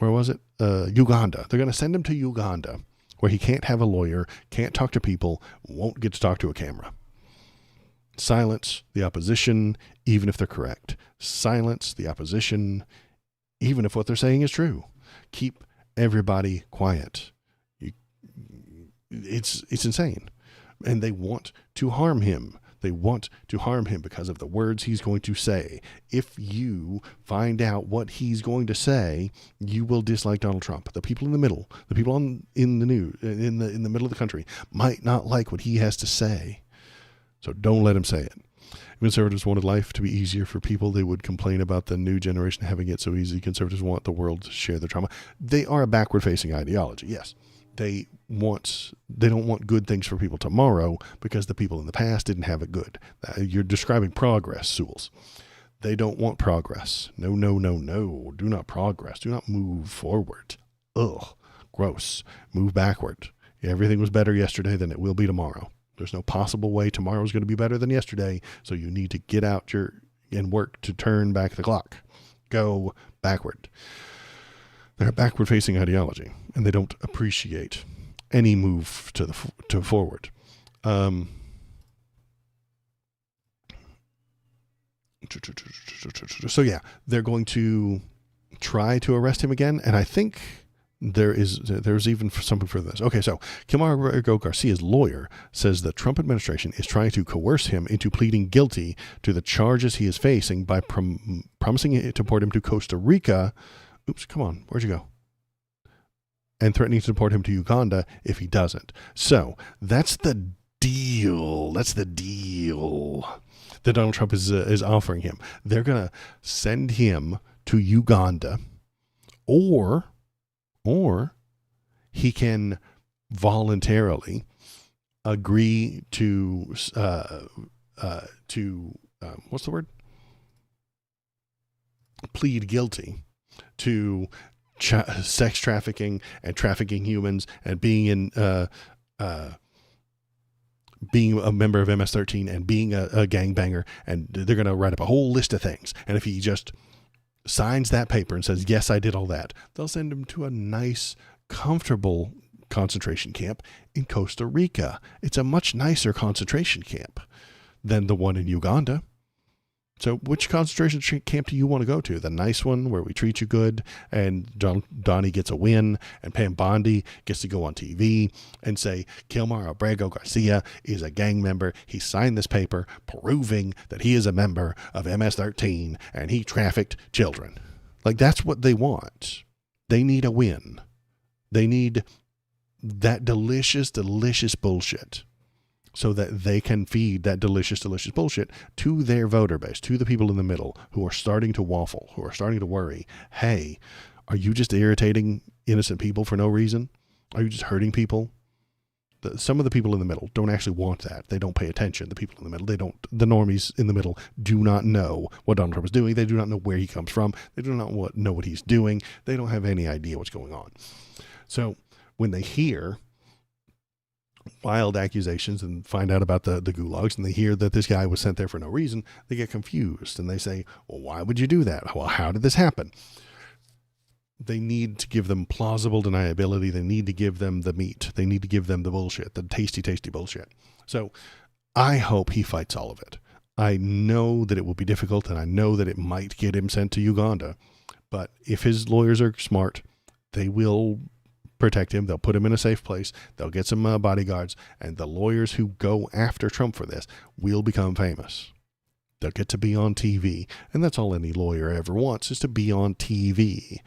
was it? Uganda. They're going to send him to Uganda, where he can't have a lawyer, can't talk to people, won't get to talk to a camera. Silence the opposition, even if they're correct. Silence the opposition, even if what they're saying is true. Keep everybody quiet. It's insane. And they want to harm him. They want to harm him because of the words he's going to say. If you find out what he's going to say, you will dislike Donald Trump. The people in the middle, the people in the news, in the middle of the country, might not like what he has to say. So don't let him say it. If conservatives wanted life to be easier for people, they would complain about the new generation having it so easy. Conservatives want the world to share their trauma. They are a backward-facing ideology, yes. They don't want good things for people tomorrow because the people in the past didn't have it good. You're describing progress, Sewells. They don't want progress. No. Do not progress. Do not move forward. Ugh, gross. Move backward. Everything was better yesterday than it will be tomorrow. There's no possible way tomorrow is going to be better than yesterday, so you need to get out and work to turn back the clock. Go backward. They're a backward-facing ideology, and they don't appreciate any move to forward. So yeah, they're going to try to arrest him again, and I think there's even something for this. Okay, so Camargo Garcia's lawyer says the Trump administration is trying to coerce him into pleading guilty to the charges he is facing by promising to deport him to Costa Rica. Oops, come on, where'd you go? And threatening to deport him to Uganda if he doesn't. So that's the deal. That's the deal that Donald Trump is offering him. They're going to send him to Uganda, or he can voluntarily agree to what's the word? Plead guilty to sex trafficking and trafficking humans and being a member of MS-13 and being a gangbanger, and they're going to write up a whole list of things. And if he just signs that paper and says, yes, I did all that, they'll send him to a nice, comfortable concentration camp in Costa Rica. It's a much nicer concentration camp than the one in Uganda. So which concentration camp do you want to go to? The nice one where we treat you good and Donnie gets a win and Pam Bondi gets to go on TV and say Kilmar Abrego Garcia is a gang member. He signed this paper proving that he is a member of MS-13 and he trafficked children. Like, that's what they want. They need a win. They need that delicious, delicious bullshit, so that they can feed that delicious, delicious bullshit to their voter base, to the people in the middle who are starting to waffle, who are starting to worry. Hey, are you just irritating innocent people for no reason? Are you just hurting people? Some of the people in the middle don't actually want that. They don't pay attention. The people in the middle, the normies in the middle do not know what Donald Trump is doing. They do not know where he comes from. They do not know what he's doing. They don't have any idea what's going on. So when they hear wild accusations and find out about the gulags, and they hear that this guy was sent there for no reason, they get confused and they say, well, why would you do that? Well, how did this happen? They need to give them plausible deniability. They need to give them the meat. They need to give them the bullshit, the tasty, tasty bullshit. So I hope he fights all of it. I know that it will be difficult, and I know that it might get him sent to Uganda, but if his lawyers are smart, they will protect him. They'll put him in a safe place. They'll get some bodyguards, and the lawyers who go after Trump for this will become famous. They'll get to be on TV, and that's all any lawyer ever wants, is to be on TV.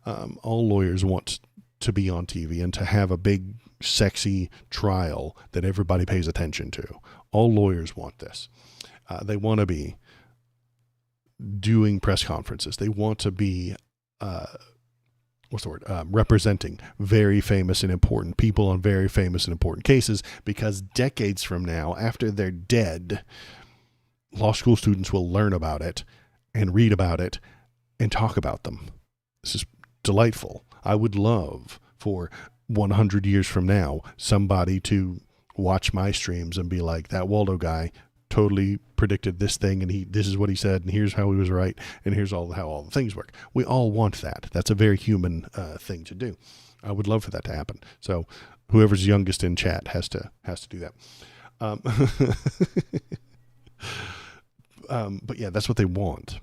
All lawyers want to be on TV and to have a big, sexy trial that everybody pays attention to. All lawyers want this. They want to be doing press conferences. They want to be representing very famous and important people on very famous and important cases, because decades from now, after they're dead, law school students will learn about it and read about it and talk about them. This is delightful. I would love for 100 years from now, somebody to watch my streams and be like, that Waldo guy totally predicted this thing, and this is what he said, and here's how he was right, and here's how all the things work. We all want that. That's a very human thing to do. I would love for that to happen. So whoever's youngest in chat has to do that. But yeah, that's what they want.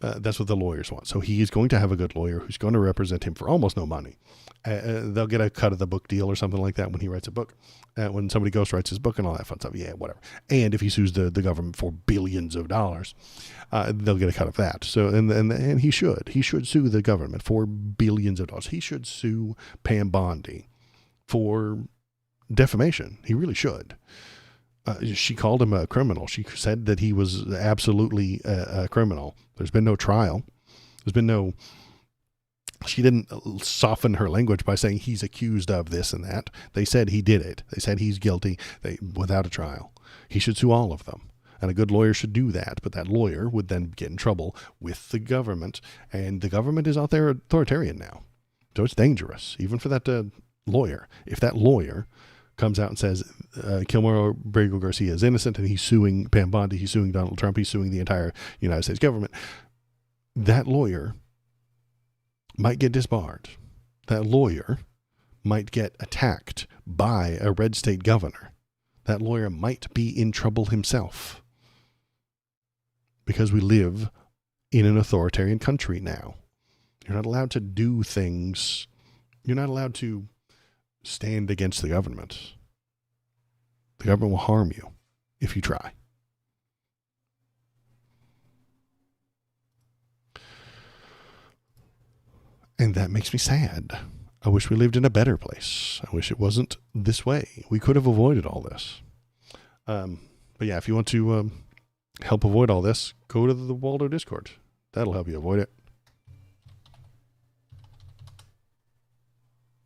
That's what the lawyers want. So he is going to have a good lawyer who's going to represent him for almost no money. They'll get a cut of the book deal or something like that when he writes a book. When somebody ghostwrites his book and all that fun stuff. Yeah, whatever. And if he sues the government for billions of dollars, they'll get a cut of that. So and he should sue the government for billions of dollars. He should sue Pam Bondi for defamation. He really should. She called him a criminal. She said that he was absolutely a criminal. There's been no trial. There's been no... She didn't soften her language by saying he's accused of this and that. They said he did it. They said he's guilty without a trial. He should sue all of them. And a good lawyer should do that. But that lawyer would then get in trouble with the government. And the government is out there authoritarian now. So it's dangerous, even for that lawyer. If that lawyer comes out and says Kilmer Abrego Garcia is innocent and he's suing Pam Bondi, he's suing Donald Trump, he's suing the entire United States government, that lawyer might get disbarred. That lawyer might get attacked by a red state governor. That lawyer might be in trouble himself. Because we live in an authoritarian country now. You're not allowed to do things. You're not allowed to stand against the government. The government will harm you if you try. And that makes me sad. I wish we lived in a better place. I wish it wasn't this way. We could have avoided all this. But yeah, if you want to help avoid all this, go to the Waldo Discord. That'll help you avoid it.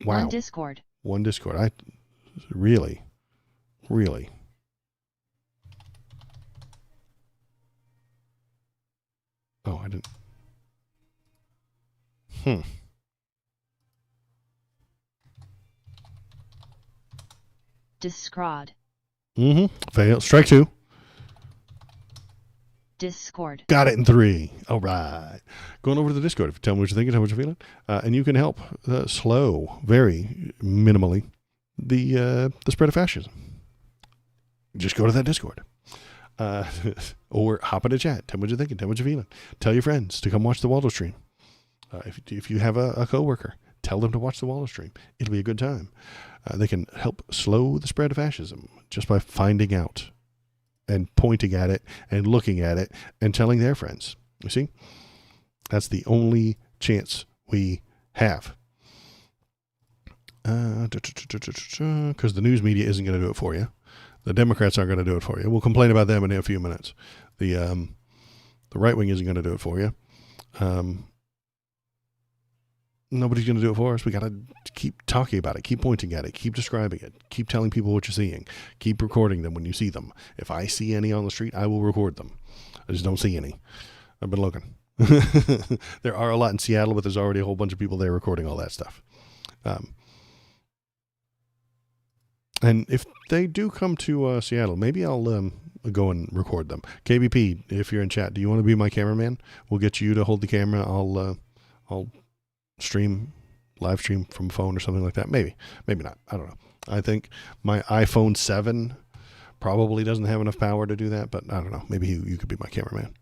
Wow. One Discord. I really. Oh, I didn't. Discord. Fail. Strike 2. Discord. Got it in 3. All right. Going over to the Discord. Tell me what you're thinking, tell me what you're feeling. And you can help slow, very minimally, the spread of fascism. Just go to that Discord. Or hop in a chat. Tell me what you're thinking, tell me what you're feeling. Tell your friends to come watch the Waldo stream. If you have a coworker, tell them to watch the Waldo stream. It'll be a good time. They can help slow the spread of fascism just by finding out and pointing at it and looking at it and telling their friends. You see? That's the only chance we have. Because the news media isn't going to do it for you. The Democrats aren't going to do it for you. We'll complain about them in a few minutes. The right wing isn't going to do it for you. Nobody's going to do it for us. We got to keep talking about it, keep pointing at it, keep describing it, keep telling people what you're seeing, keep recording them when you see them. If I see any on the street, I will record them. I just don't see any. I've been looking. There are a lot in Seattle, but there's already a whole bunch of people there recording all that stuff. And if they do come to Seattle, maybe I'll go and record them. KBP, if you're in chat, do you want to be my cameraman? We'll get you to hold the camera. I'll live stream from a phone or something like that. Maybe not. I don't know. I think my iPhone 7 probably doesn't have enough power to do that, but I don't know. Maybe you could be my cameraman.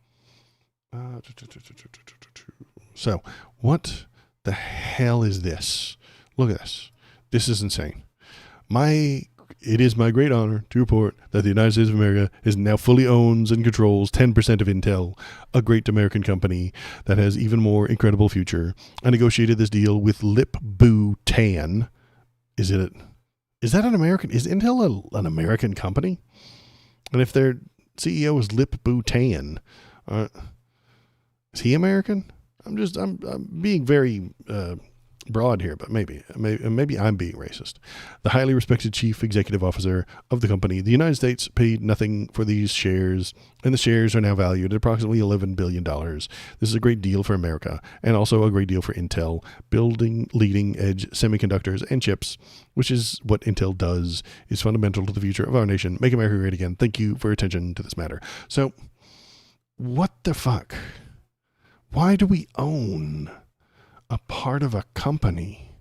So what the hell is this? Look at this. This is insane. It is my great honor to report that the United States of America now fully owns and controls 10% of Intel, a great American company that has even more incredible future. I negotiated this deal with Lip-Bu-Tan. Is that an American? Is Intel an American company? And if their CEO is Lip-Bu-Tan, is he American? I'm being very broad here, but maybe I'm being racist. The highly respected chief executive officer of the company, the United States, paid nothing for these shares, and the shares are now valued at approximately $11 billion. This is a great deal for America, and also a great deal for Intel, building leading-edge semiconductors and chips, which is what Intel does, is fundamental to the future of our nation. Make America great again. Thank you for attention to this matter. So, what the fuck? Why do we own a part of a company?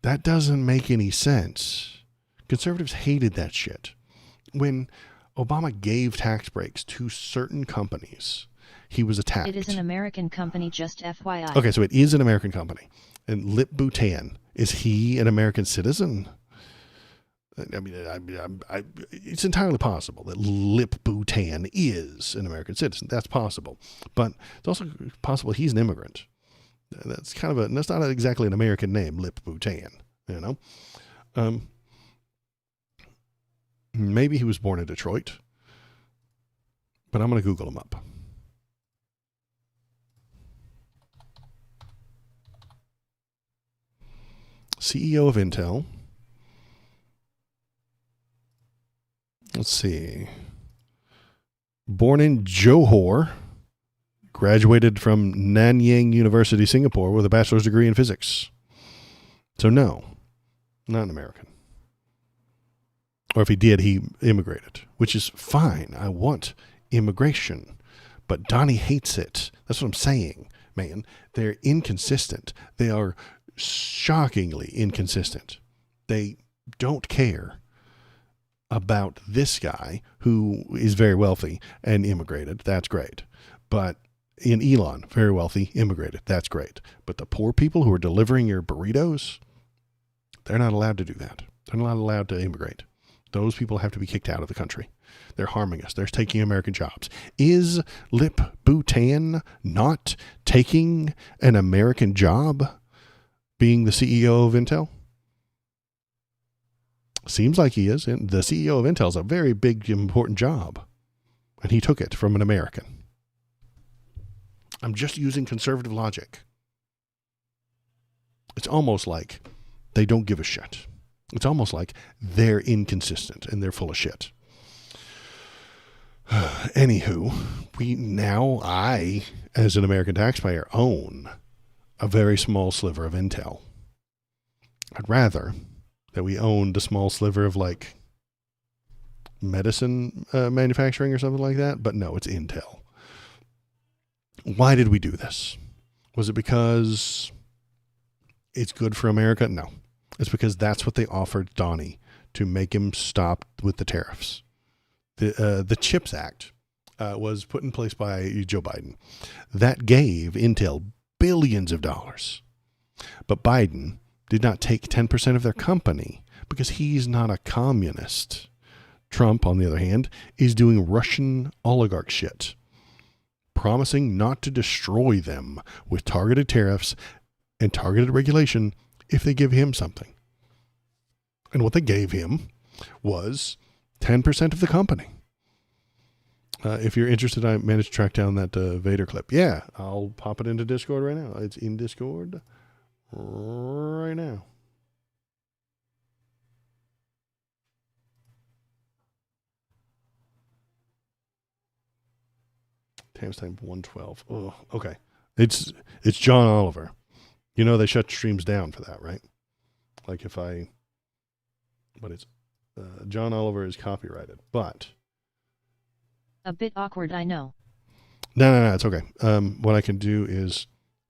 That doesn't make any sense. Conservatives hated that shit. When Obama gave tax breaks to certain companies, he was attacked. It is an American company, just FYI. Okay, so it is an American company. And Lip Bhutan, is he an American citizen? I mean, it's entirely possible that Lip Bhutan is an American citizen. That's possible. But it's also possible he's an immigrant. That's that's not exactly an American name, Lip Bhutan, you know. Maybe he was born in Detroit, but I'm going to Google him up. CEO of Intel. Let's see. Born in Johor. Graduated from Nanyang University, Singapore, with a bachelor's degree in physics. So no, not an American. Or if he did, he immigrated, which is fine. I want immigration. But Donnie hates it. That's what I'm saying, man. They're inconsistent. They are shockingly inconsistent. They don't care about this guy who is very wealthy and immigrated. That's great. But in Elon, very wealthy, immigrated. That's great. But the poor people who are delivering your burritos, they're not allowed to do that. They're not allowed to immigrate. Those people have to be kicked out of the country. They're harming us. They're taking American jobs. Is Lip Bhutan not taking an American job being the CEO of Intel? Seems like he is. And the CEO of Intel is a very big, important job. And he took it from an American. I'm just using conservative logic. It's almost like they don't give a shit. It's almost like they're inconsistent and they're full of shit. Anywho, I, as an American taxpayer, own a very small sliver of Intel. I'd rather that we owned a small sliver of like medicine manufacturing or something like that, but no, it's Intel. Why did we do this? Was it because it's good for America? No. It's because that's what they offered Donnie to make him stop with the tariffs. The CHIPS Act was put in place by Joe Biden. That gave Intel billions of dollars. But Biden did not take 10% of their company because he's not a communist. Trump, on the other hand, is doing Russian oligarch shit, promising not to destroy them with targeted tariffs and targeted regulation if they give him something. And what they gave him was 10% of the company. If you're interested, I managed to track down that Vader clip. Yeah, I'll pop it into Discord right now. It's in Discord right now. Timestamp 112. Oh, okay. It's John Oliver. You know they shut streams down for that, right? Like but it's John Oliver is copyrighted, but A bit awkward, I know. no, it's okay. What I can do is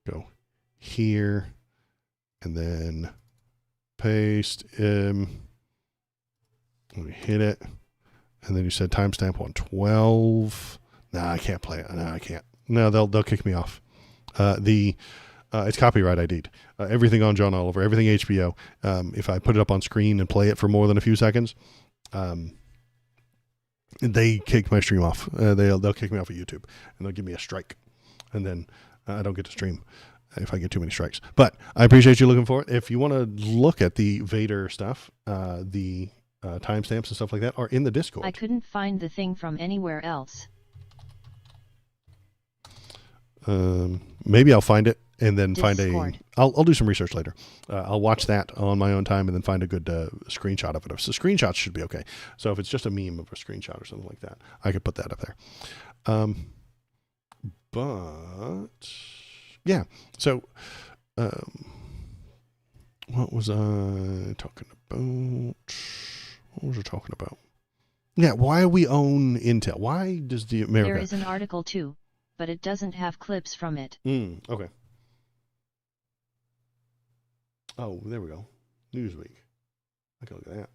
go here and then paste. Let me hit it, and then you said timestamp 112. Nah, I can't play it. No, I can't. No, they'll kick me off. It's copyright ID'd. Everything on John Oliver, everything HBO. If I put it up on screen and play it for more than a few seconds, they kick my stream off. They'll kick me off of YouTube, and they'll give me a strike, and then I don't get to stream if I get too many strikes. But I appreciate you looking for it. If you want to look at the Vader stuff, the timestamps and stuff like that are in the Discord. I couldn't find the thing from anywhere else. Maybe I'll find it and then Discord. I'll do some research later. I'll watch that on my own time and then find a good screenshot of it. So screenshots should be okay. So if it's just a meme of a screenshot or something like that, I could put that up there. But yeah, so what was I talking about? What was I talking about? Yeah, why we own Intel? Why does the America? There is an article too, but it doesn't have clips from it. Okay. Oh, there we go. Newsweek. I can look at that.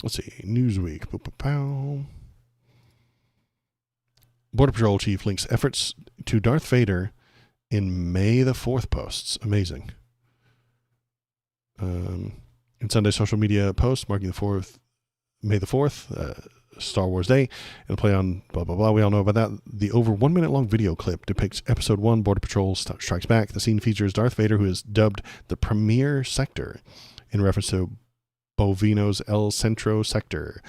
Let's see. Newsweek. Border Patrol chief links efforts to Darth Vader in May the 4th posts. Amazing. In Sunday's social media post marking May the 4th, Star Wars Day, and play on blah, blah, blah. We all know about that. The over 1 minute long video clip depicts Episode 1, Border Patrol Strikes Back. The scene features Darth Vader, who is dubbed the Premier Sector in reference to Bovino's El Centro Sector,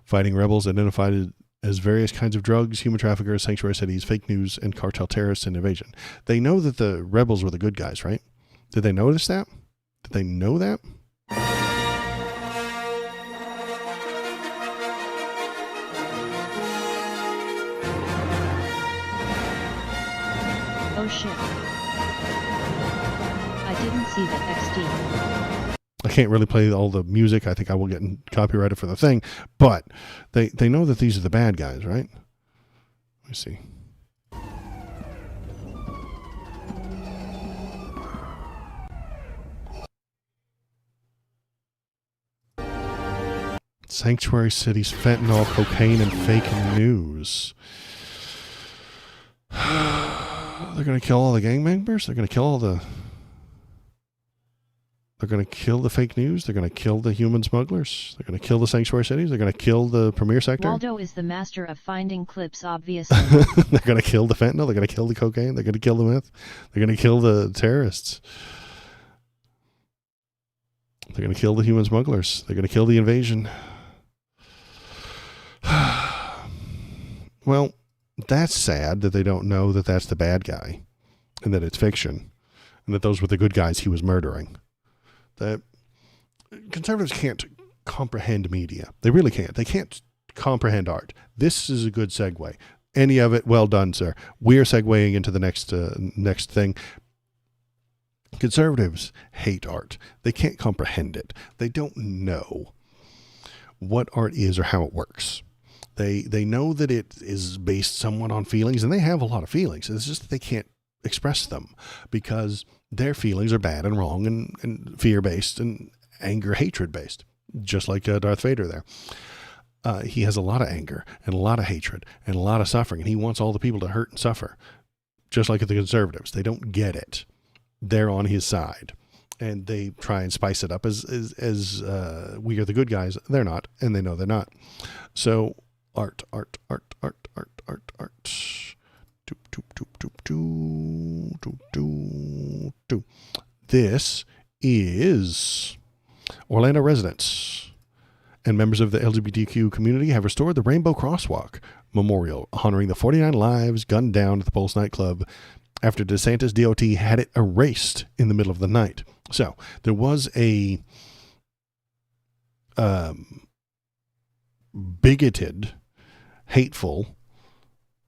fighting rebels identified as various kinds of drugs, human traffickers, sanctuary cities, fake news, and cartel terrorists and invasion. They know that the rebels were the good guys, right? Did they notice that? Did they know that? Oh shit. I didn't see that XD. I can't really play all the music. I think I will get copyrighted for the thing. But they know that these are the bad guys, right? Let me see. Sanctuary cities, fentanyl, cocaine, and fake news. They're going to kill all the gang members? They're going to kill all the... They're going to kill the fake news. They're going to kill the human smugglers. They're going to kill the sanctuary cities. They're going to kill the premier sector. Waldo is the master of finding clips, obviously. They're going to kill the fentanyl. They're going to kill the cocaine. They're going to kill the meth. They're going to kill the terrorists. They're going to kill the human smugglers. They're going to kill the invasion. Well, that's sad that they don't know that that's the bad guy and that it's fiction and that those were the good guys he was murdering. That conservatives can't comprehend media. They really can't. They can't comprehend art. This is a good segue. Any of it, well done, sir. We're segueing into the next thing. Conservatives hate art. They can't comprehend it. They don't know what art is or how it works. They know that it is based somewhat on feelings, and they have a lot of feelings. It's just that they can't express them because their feelings are bad and wrong and fear-based and anger, hatred-based, just like Darth Vader there. He has a lot of anger and a lot of hatred and a lot of suffering, and he wants all the people to hurt and suffer, just like the conservatives. They don't get it. They're on his side, and they try and spice it up as we are the good guys. They're not, and they know they're not. So art. This is Orlando residents and members of the LGBTQ community have restored the Rainbow Crosswalk Memorial, honoring the 49 lives gunned down at the Pulse nightclub after DeSantis DOT had it erased in the middle of the night. So there was a bigoted, hateful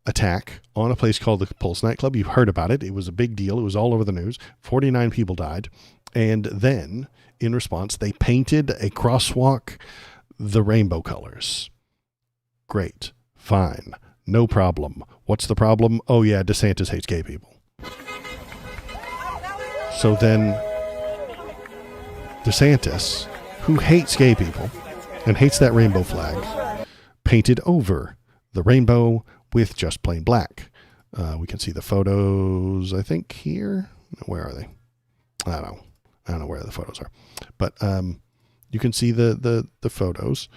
attack on a place called the Pulse nightclub. You've heard about it. It was a big deal. It was all over the news. 49 people died. And then, in response, they painted a crosswalk the rainbow colors. Great. Fine. No problem. What's the problem? Oh, yeah, DeSantis hates gay people. So then, DeSantis, who hates gay people and hates that rainbow flag, painted over the rainbow with just plain black. We can see the photos, I think, here. Where are they? I don't know where the photos are. But you can see the photos.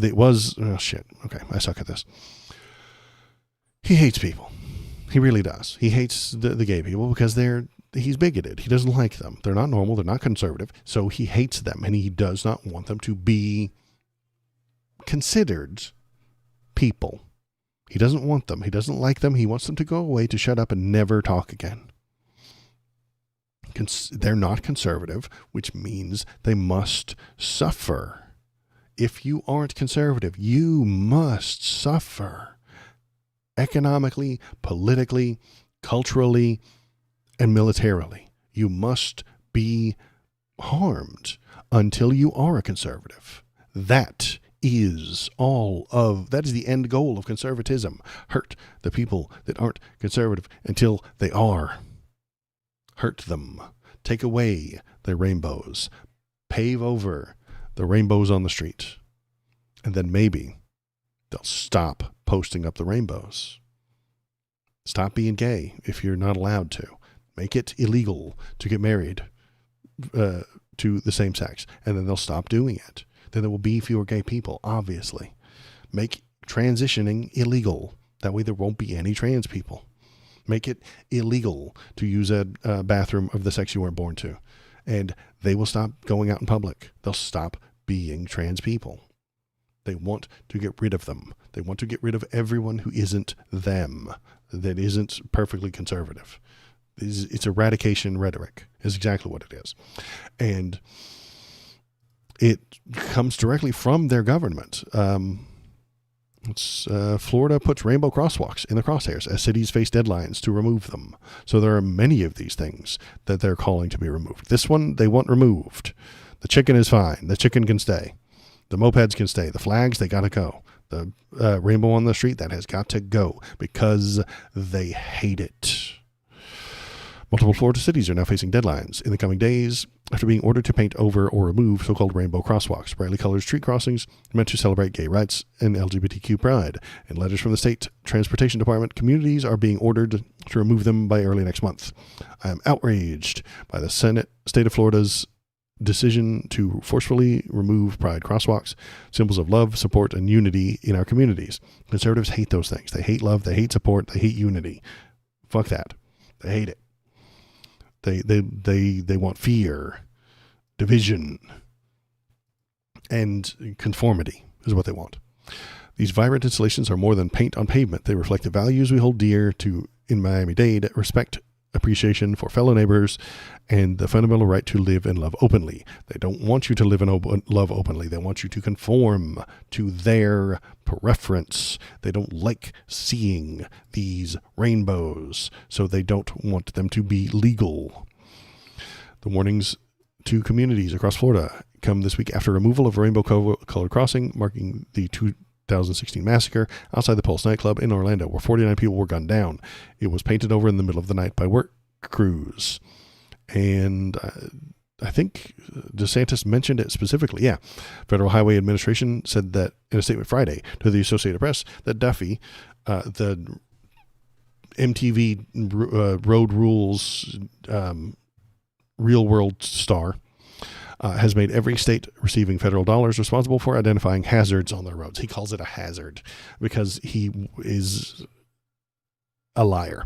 It was... Oh, shit. Okay, I suck at this. He hates people. He really does. He hates the gay people because they're he's bigoted. He doesn't like them. They're not normal. They're not conservative. So he hates them, and he does not want them to be considered people. He doesn't want them. He doesn't like them. He wants them to go away, to shut up and never talk again. They're not conservative, which means they must suffer. If you aren't conservative, you must suffer economically, politically, culturally, and militarily. You must be harmed until you are a conservative. That is the end goal of conservatism. Hurt the people that aren't conservative until they are. Hurt them. Take away their rainbows. Pave over the rainbows on the street. And then maybe they'll stop posting up the rainbows. Stop being gay if you're not allowed to. Make it illegal to get married to the same sex. And then they'll stop doing it. Then there will be fewer gay people, obviously. Make transitioning illegal. That way there won't be any trans people. Make it illegal to use a bathroom of the sex you weren't born to. And they will stop going out in public. They'll stop being trans people. They want to get rid of them. They want to get rid of everyone who isn't them, that isn't perfectly conservative. It's eradication rhetoric, is exactly what it is. And it comes directly from their government. Florida puts rainbow crosswalks in the crosshairs as cities face deadlines to remove them. So there are many of these things that they're calling to be removed. This one they want removed. The chicken is fine. The chicken can stay. The mopeds can stay. The flags, they got to go. The rainbow on the street, that has got to go because they hate it. Multiple Florida cities are now facing deadlines in the coming days after being ordered to paint over or remove so-called rainbow crosswalks, brightly colored street crossings meant to celebrate gay rights and LGBTQ pride. In letters from the state transportation department, communities are being ordered to remove them by early next month. I am outraged by the state of Florida's decision to forcefully remove pride crosswalks, symbols of love, support, and unity in our communities. Conservatives hate those things. They hate love, they hate support, they hate unity. Fuck that. They hate it. They want fear, division, and conformity is what they want. These vibrant installations are more than paint on pavement. They reflect the values we hold dear to in Miami-Dade: respect, appreciation for fellow neighbors, and the fundamental right to live and love openly. They don't want you to live and love openly. They want you to conform to their preference. They don't like seeing these rainbows, so they don't want them to be legal. The warnings to communities across Florida come this week after removal of a rainbow-colored crossing marking the 2016 massacre outside the Pulse nightclub in Orlando, where 49 people were gunned down. It was painted over in the middle of the night by work crews. And I think DeSantis mentioned it specifically. Yeah. Federal Highway Administration said that in a statement Friday to the Associated Press that Duffy, the MTV Road Rules real world star, has made every state receiving federal dollars responsible for identifying hazards on their roads. He calls it a hazard because he is a liar.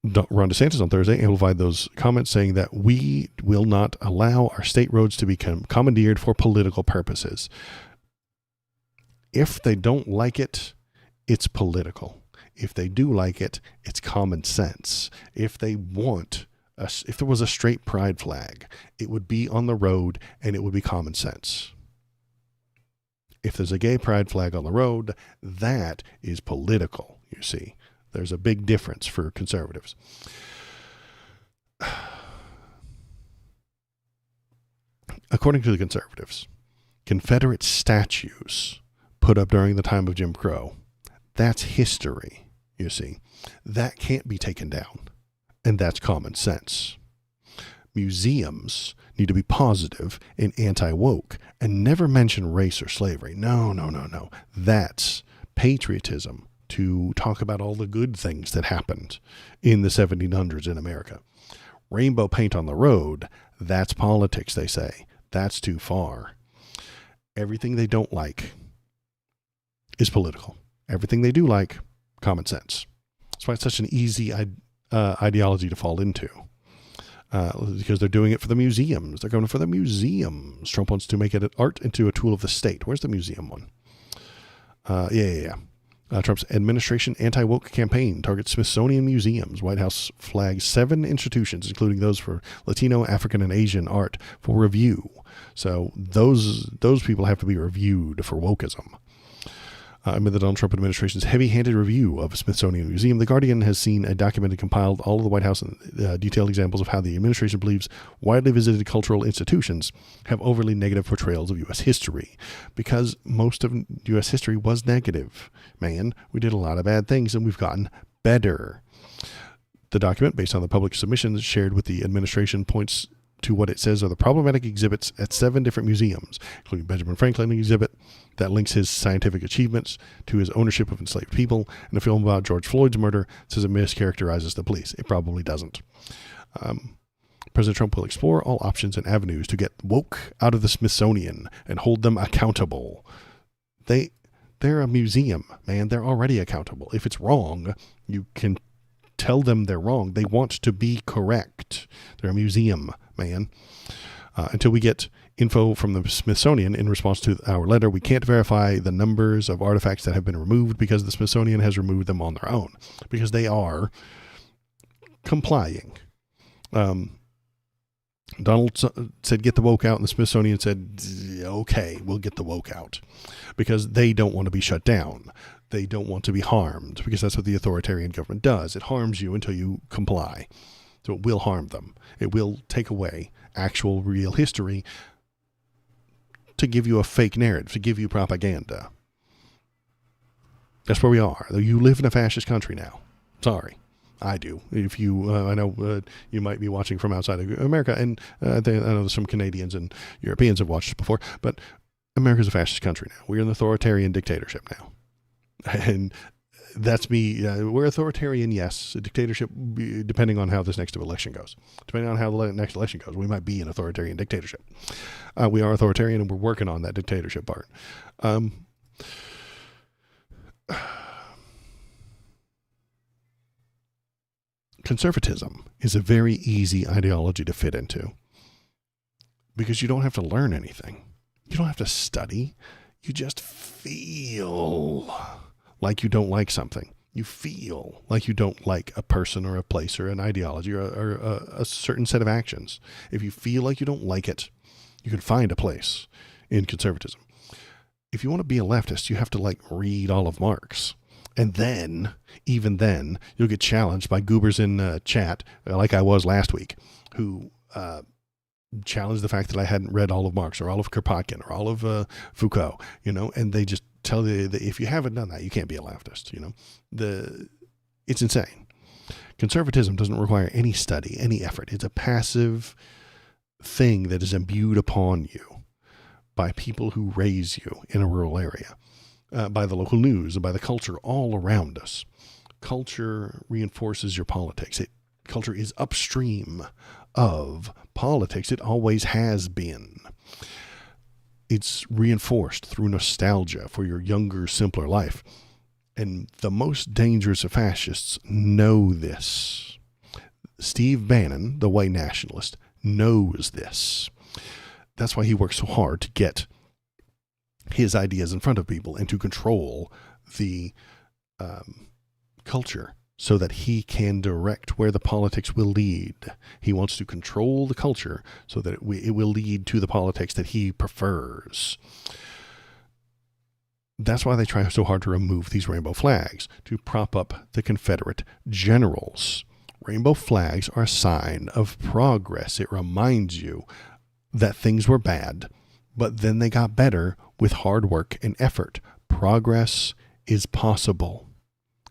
Ron DeSantis on Thursday amplified those comments, saying that we will not allow our state roads to become commandeered for political purposes. If they don't like it, it's political. If they do like it, it's common sense. If they want, if there was a straight pride flag, it would be on the road and it would be common sense. If there's a gay pride flag on the road, that is political, you see. There's a big difference for conservatives. According to the conservatives, Confederate statues put up during the time of Jim Crow, that's history, you see. That can't be taken down, and that's common sense. Museums need to be positive and anti-woke and never mention race or slavery. No. That's patriotism, to talk about all the good things that happened in the 1700s in America. Rainbow paint on the road, that's politics, they say. That's too far. Everything they don't like is political. Everything they do like, common sense. That's why it's such an easy ideology to fall into. because they're doing it for the museums. They're going for the museums. Trump wants to make it art into a tool of the state. Where's the museum one? Trump's administration anti-woke campaign targets Smithsonian museums. White House flags 7 institutions, including those for Latino, African, and Asian art, for review. So those people have to be reviewed for wokeism. Amid the Donald Trump administration's heavy-handed review of a Smithsonian museum, The Guardian has seen a document compiled all of the White House and detailed examples of how the administration believes widely visited cultural institutions have overly negative portrayals of U.S. history, because most of U.S. history was negative. Man, we did a lot of bad things, and we've gotten better. The document, based on the public submissions shared with the administration, points to what it says are the problematic exhibits at 7 different museums, including Benjamin Franklin exhibit that links his scientific achievements to his ownership of enslaved people, and a film about George Floyd's murder says it mischaracterizes the police. It probably doesn't. President Trump will explore all options and avenues to get woke out of the Smithsonian and hold them accountable. They're a museum, man. They're already accountable. If it's wrong, you can tell them they're wrong. They want to be correct. They're a museum, man. Until we get info from the Smithsonian in response to our letter, we can't verify the numbers of artifacts that have been removed, because the Smithsonian has removed them on their own, because they are complying. Donald said, get the woke out, and the Smithsonian said, okay, we'll get the woke out, because they don't want to be shut down. They don't want to be harmed, because that's what the authoritarian government does. It harms you until you comply. So it will harm them. It will take away actual real history to give you a fake narrative, to give you propaganda. That's where we are. You live in a fascist country now. Sorry. I do. If you, I know you might be watching from outside of America, and I know some Canadians and Europeans have watched it before, but America's a fascist country now. We're in an authoritarian dictatorship now. And that's me. We're authoritarian, yes. A dictatorship, depending on how this next election goes. Depending on how the next election goes, we might be an authoritarian dictatorship. We are authoritarian, and we're working on that dictatorship part. Conservatism is a very easy ideology to fit into, because you don't have to learn anything. You don't have to study. You just feel like you don't like something. You feel like you don't like a person or a place or an ideology or a certain set of actions. If you feel like you don't like it, you can find a place in conservatism. If you want to be a leftist, you have to read all of Marx. And then, even then, you'll get challenged by goobers in chat, like I was last week, who challenged the fact that I hadn't read all of Marx or all of Kropotkin or all of Foucault, and they just tell you that if you haven't done that, you can't be a leftist, It's insane. Conservatism doesn't require any study, any effort. It's a passive thing that is imbued upon you by people who raise you in a rural area. By the local news and by the culture all around us. Culture reinforces your politics. Culture is upstream of politics. It always has been. It's reinforced through nostalgia for your younger, simpler life. And the most dangerous of fascists know this. Steve Bannon, the white nationalist, knows this. That's why he works so hard to get his ideas in front of people and to control the culture so that he can direct where the politics will lead. He wants to control the culture so that it will lead to the politics that he prefers. That's why they try so hard to remove these rainbow flags, to prop up the Confederate generals. Rainbow flags are a sign of progress. It reminds you that things were bad, but then they got better with hard work and effort. Progress is possible.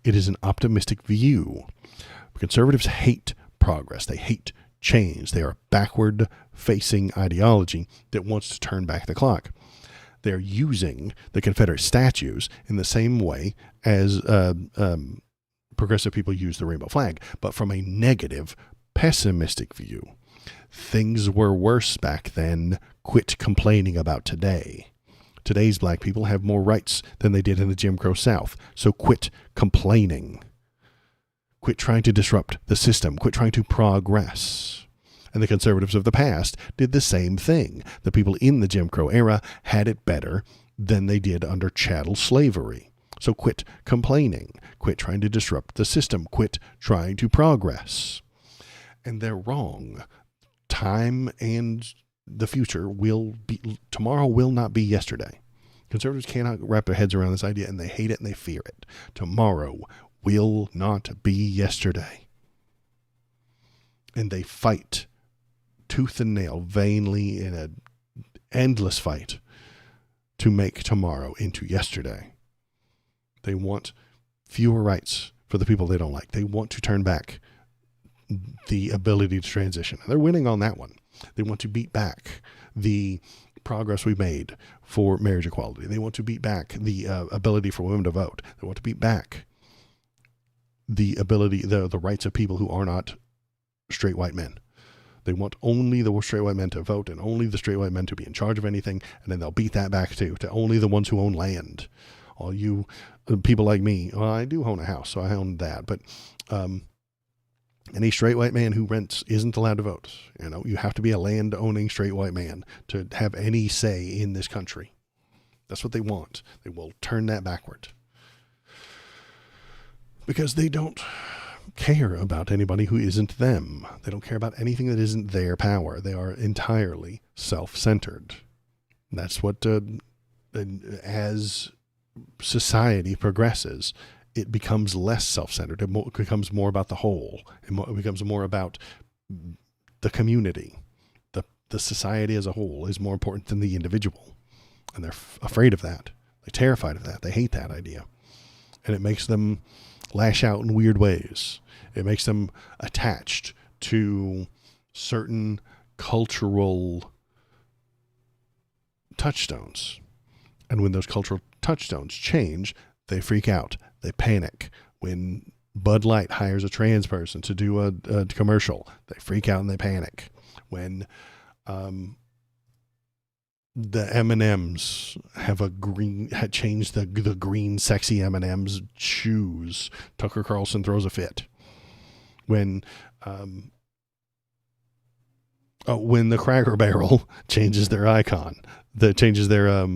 It is an optimistic view. Conservatives hate progress. They hate change. They are a backward-facing ideology that wants to turn back the clock. They're using the Confederate statues in the same way as progressive people use the rainbow flag, but from a negative, pessimistic view. Things were worse back then. Quit complaining about today. Today's black people have more rights than they did in the Jim Crow South. So quit complaining. Quit trying to disrupt the system. Quit trying to progress. And the conservatives of the past did the same thing. The people in the Jim Crow era had it better than they did under chattel slavery. So quit complaining. Quit trying to disrupt the system. Quit trying to progress. And they're wrong. Time and the future tomorrow will not be yesterday. Conservatives cannot wrap their heads around this idea, and they hate it and they fear it. Tomorrow will not be yesterday. And they fight tooth and nail, vainly, in an endless fight to make tomorrow into yesterday. They want fewer rights for the people they don't like. They want to turn back the ability to transition. And they're winning on that one. They want to beat back the progress we made for marriage equality. They want to beat back the ability for women to vote. They want to beat back the ability, the rights of people who are not straight white men. They want only the straight white men to vote and only the straight white men to be in charge of anything, and then they'll beat that back too, to only the ones who own land. All you people like me, well, I do own a house, so I own that, but any straight white man who rents isn't allowed to vote. You know, you have to be a land-owning straight white man to have any say in this country. That's what they want. They will turn that backward. Because they don't care about anybody who isn't them. They don't care about anything that isn't their power. They are entirely self-centered. That's what, as society progresses, it becomes less self-centered. It becomes more about the whole. It becomes more about the community. The society as a whole is more important than the individual. And they're afraid of that. They're terrified of that. They hate that idea. And it makes them lash out in weird ways. It makes them attached to certain cultural touchstones. And when those cultural touchstones change, they freak out. They panic. When Bud Light hires a trans person to do a commercial, they freak out and they panic. When the M&Ms had changed the green sexy M&Ms shoes, Tucker Carlson throws a fit. When the Cracker Barrel changes their icon, that changes their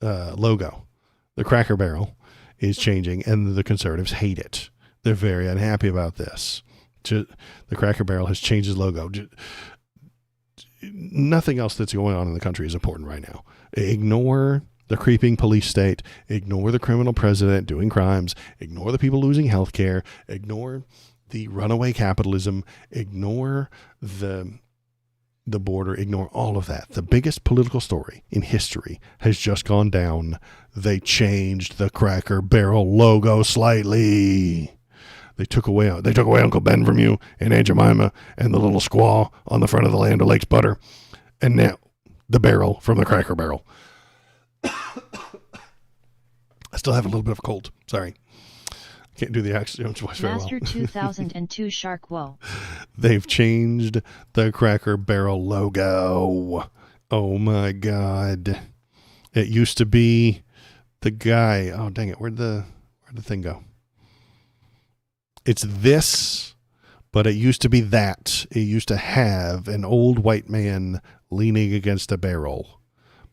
logo. The Cracker Barrel is changing, and the conservatives hate it. They're very unhappy about this. The Cracker Barrel has changed its logo. Nothing else that's going on in the country is important right now. Ignore the creeping police state. Ignore the criminal president doing crimes. Ignore the people losing health care. Ignore the runaway capitalism. Ignore the border. Ignore all of that. The biggest political story in history has just gone down. They changed the Cracker Barrel logo slightly. They took away Uncle Ben from you and Aunt Jemima and the little squaw on the front of the Land O'Lakes butter. And now the barrel from the Cracker Barrel. I still have a little bit of a cold. Sorry. Can't do the Alex Jones voice very well. Master 2002 Shark Woe. They've changed the Cracker Barrel logo. Oh my God. It used to be the guy. Oh, dang it. Where'd the thing go? It's this, but it used to be that. It used to have an old white man leaning against a barrel,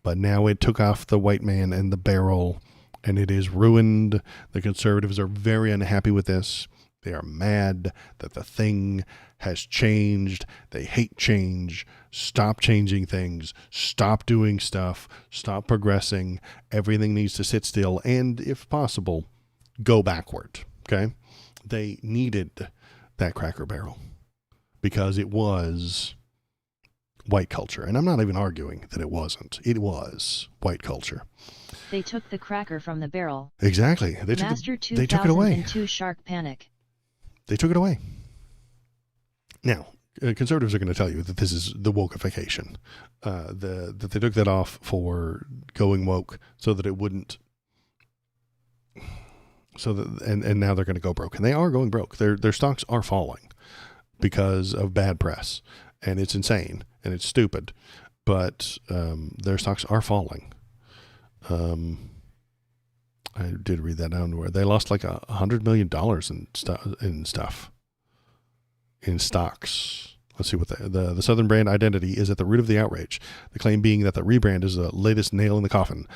but now it took off the white man and the barrel, and it is ruined. The conservatives are very unhappy with this. They are mad that the thing has changed. They hate change. Stop changing things. Stop doing stuff. Stop progressing. Everything needs to sit still, and if possible, go backward. Okay? They needed that Cracker Barrel because it was white culture. And I'm not even arguing that it wasn't. It was white culture. They took the cracker from the barrel. Exactly. They took it away. 2002 Shark Panic. They took it away. Now, conservatives are going to tell you that this is the wokeification. That they took that off for going woke so that it wouldn't. So that, and now they're going to go broke, and they are going broke. Their stocks are falling because of bad press, and it's insane and it's stupid, but their stocks are falling. I did read that down where they lost like $100 million in stuff. in stocks. Let's see what the Southern brand identity is at the root of the outrage. The claim being that the rebrand is the latest nail in the coffin,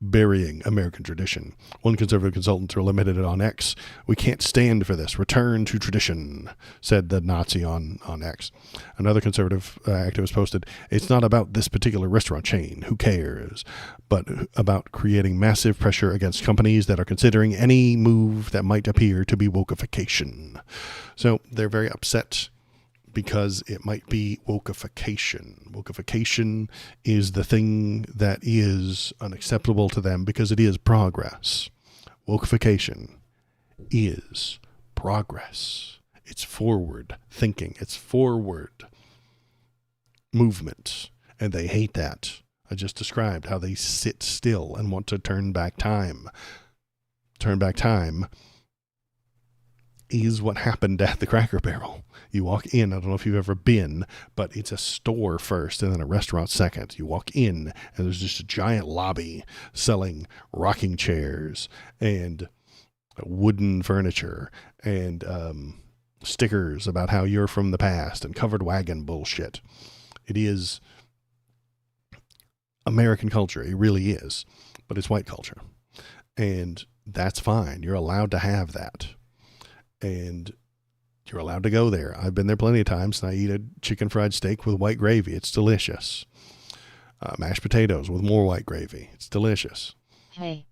burying American tradition. One conservative consultant lamented it on X. "We can't stand for this. Return to tradition," said the Nazi on X. Another conservative activist posted, "It's not about this particular restaurant chain. Who cares? But about creating massive pressure against companies that are considering any move that might appear to be wokeification." So they're very upset because it might be wokeification. Wokeification is the thing that is unacceptable to them because it is progress. Wokeification is progress. It's forward thinking. It's forward movement. And they hate that. I just described how they sit still and want to turn back time. Turn back time is what happened at the Cracker Barrel. You walk in, I don't know if you've ever been, but it's a store first and then a restaurant second. You walk in and there's just a giant lobby selling rocking chairs and wooden furniture and stickers about how you're from the past and covered wagon bullshit. It is American culture. It really is, but it's white culture. And that's fine. You're allowed to have that. And you're allowed to go there. I've been there plenty of times, and I eat a chicken fried steak with white gravy. It's delicious. Mashed potatoes with more white gravy. It's delicious. Hey,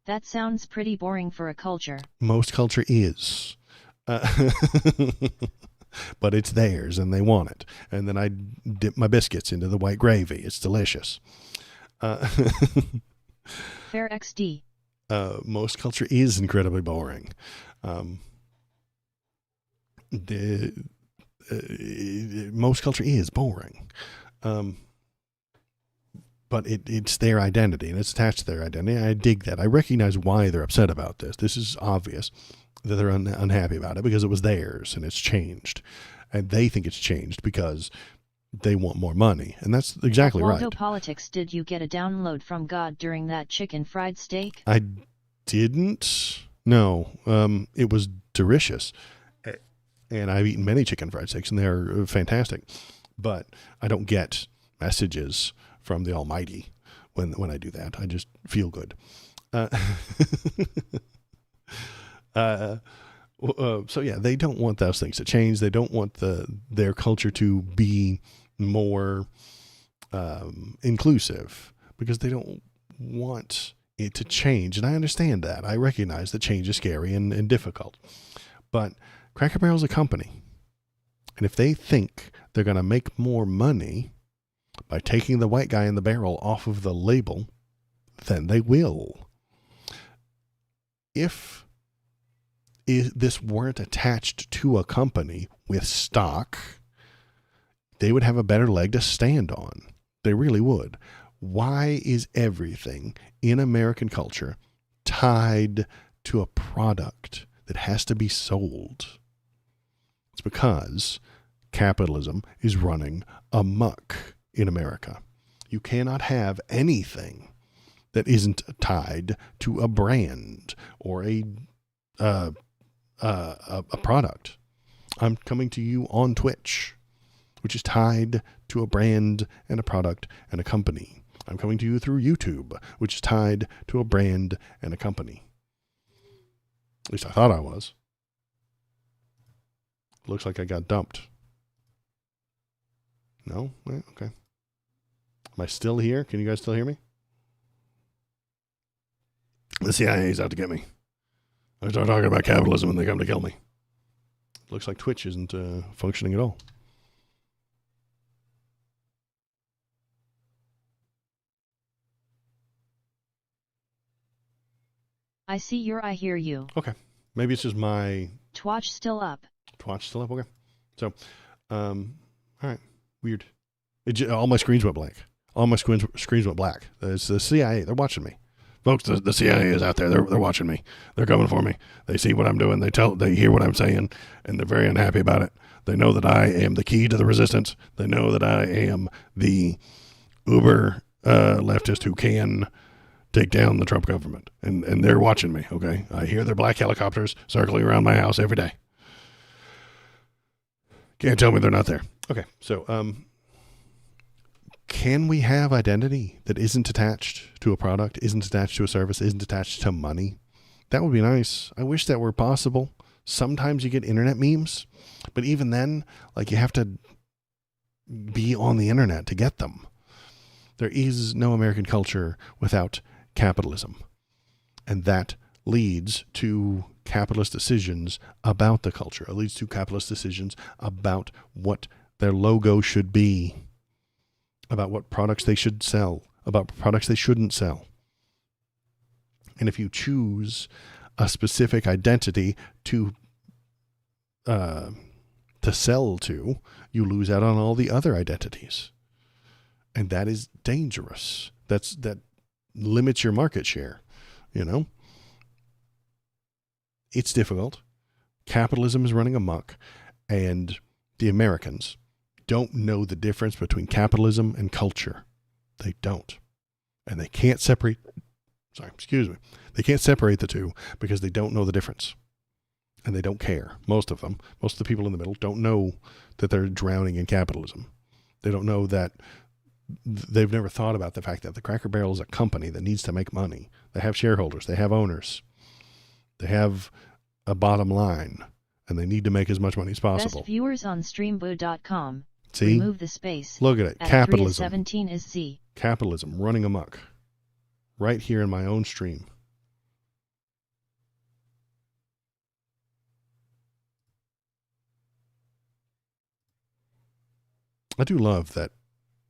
that sounds pretty boring for a culture. Most culture is. But it's theirs, and they want it. And then I dip my biscuits into the white gravy. It's delicious. Fair XD. Most culture is incredibly boring. Most culture is boring, but it's their identity and it's attached to their identity. I dig that. I recognize why they're upset about this. This is obvious that they're unhappy about it because it was theirs and it's changed, and they think it's changed because they want more money, and that's exactly right. Waldo Politics, did you get a download from God during that chicken fried steak? I didn't. No, it was delicious. And I've eaten many chicken fried steaks, and they're fantastic. But I don't get messages from the Almighty when I do that. I just feel good. So yeah, they don't want those things to change. They don't want their culture to be more inclusive because they don't want it to change. And I understand that. I recognize that change is scary and difficult. But Cracker Barrel's a company. And if they think they're going to make more money by taking the white guy in the barrel off of the label, then they will. If this weren't attached to a company with stock, they would have a better leg to stand on. They really would. Why is everything in American culture tied to a product that has to be sold? It's because capitalism is running amok in America. You cannot have anything that isn't tied to a brand or a product. I'm coming to you on Twitch, which is tied to a brand and a product and a company. I'm coming to you through YouTube, which is tied to a brand and a company. At least I thought I was. Looks like I got dumped. No? Okay. Am I still here? Can you guys still hear me? The CIA is out to get me. I start talking about capitalism and they come to kill me. Looks like Twitch isn't functioning at all. I see your, I hear you. Okay. Maybe it's just my... Twatch still up. Twatch still up? Okay. So, all right. Weird. All my screens went blank. All my screens went black. It's the CIA. They're watching me. Folks, the CIA is out there. They're watching me. They're coming for me. They see what I'm doing. They hear what I'm saying, and they're very unhappy about it. They know that I am the key to the resistance. They know that I am the uber leftist who can take down the Trump government. And they're watching me, okay? I hear their black helicopters circling around my house every day. Can't tell me they're not there. Okay, so can we have identity that isn't attached to a product, isn't attached to a service, isn't attached to money? That would be nice. I wish that were possible. Sometimes you get internet memes, but even then, like, you have to be on the internet to get them. There is no American culture without capitalism. And that leads to capitalist decisions about the culture. It leads to capitalist decisions about what their logo should be, about what products they should sell, about products they shouldn't sell. And if you choose a specific identity to sell to, you lose out on all the other identities. And that is dangerous. That limits your market share, you know? It's difficult. Capitalism is running amok, and the Americans don't know the difference between capitalism and culture. They don't. And they can't separate, they can't separate the two because they don't know the difference. And they don't care. Most of them, most of the people in the middle don't know that they're drowning in capitalism. They don't know that they've never thought about the fact that the Cracker Barrel is a company that needs to make money. They have shareholders. They have owners. They have a bottom line, and they need to make as much money as possible. Best viewers on streamboo.com. See? Remove the space. Look at it. At Capitalism. 3:17 is Z. Capitalism running amok. Right here in my own stream. I do love that,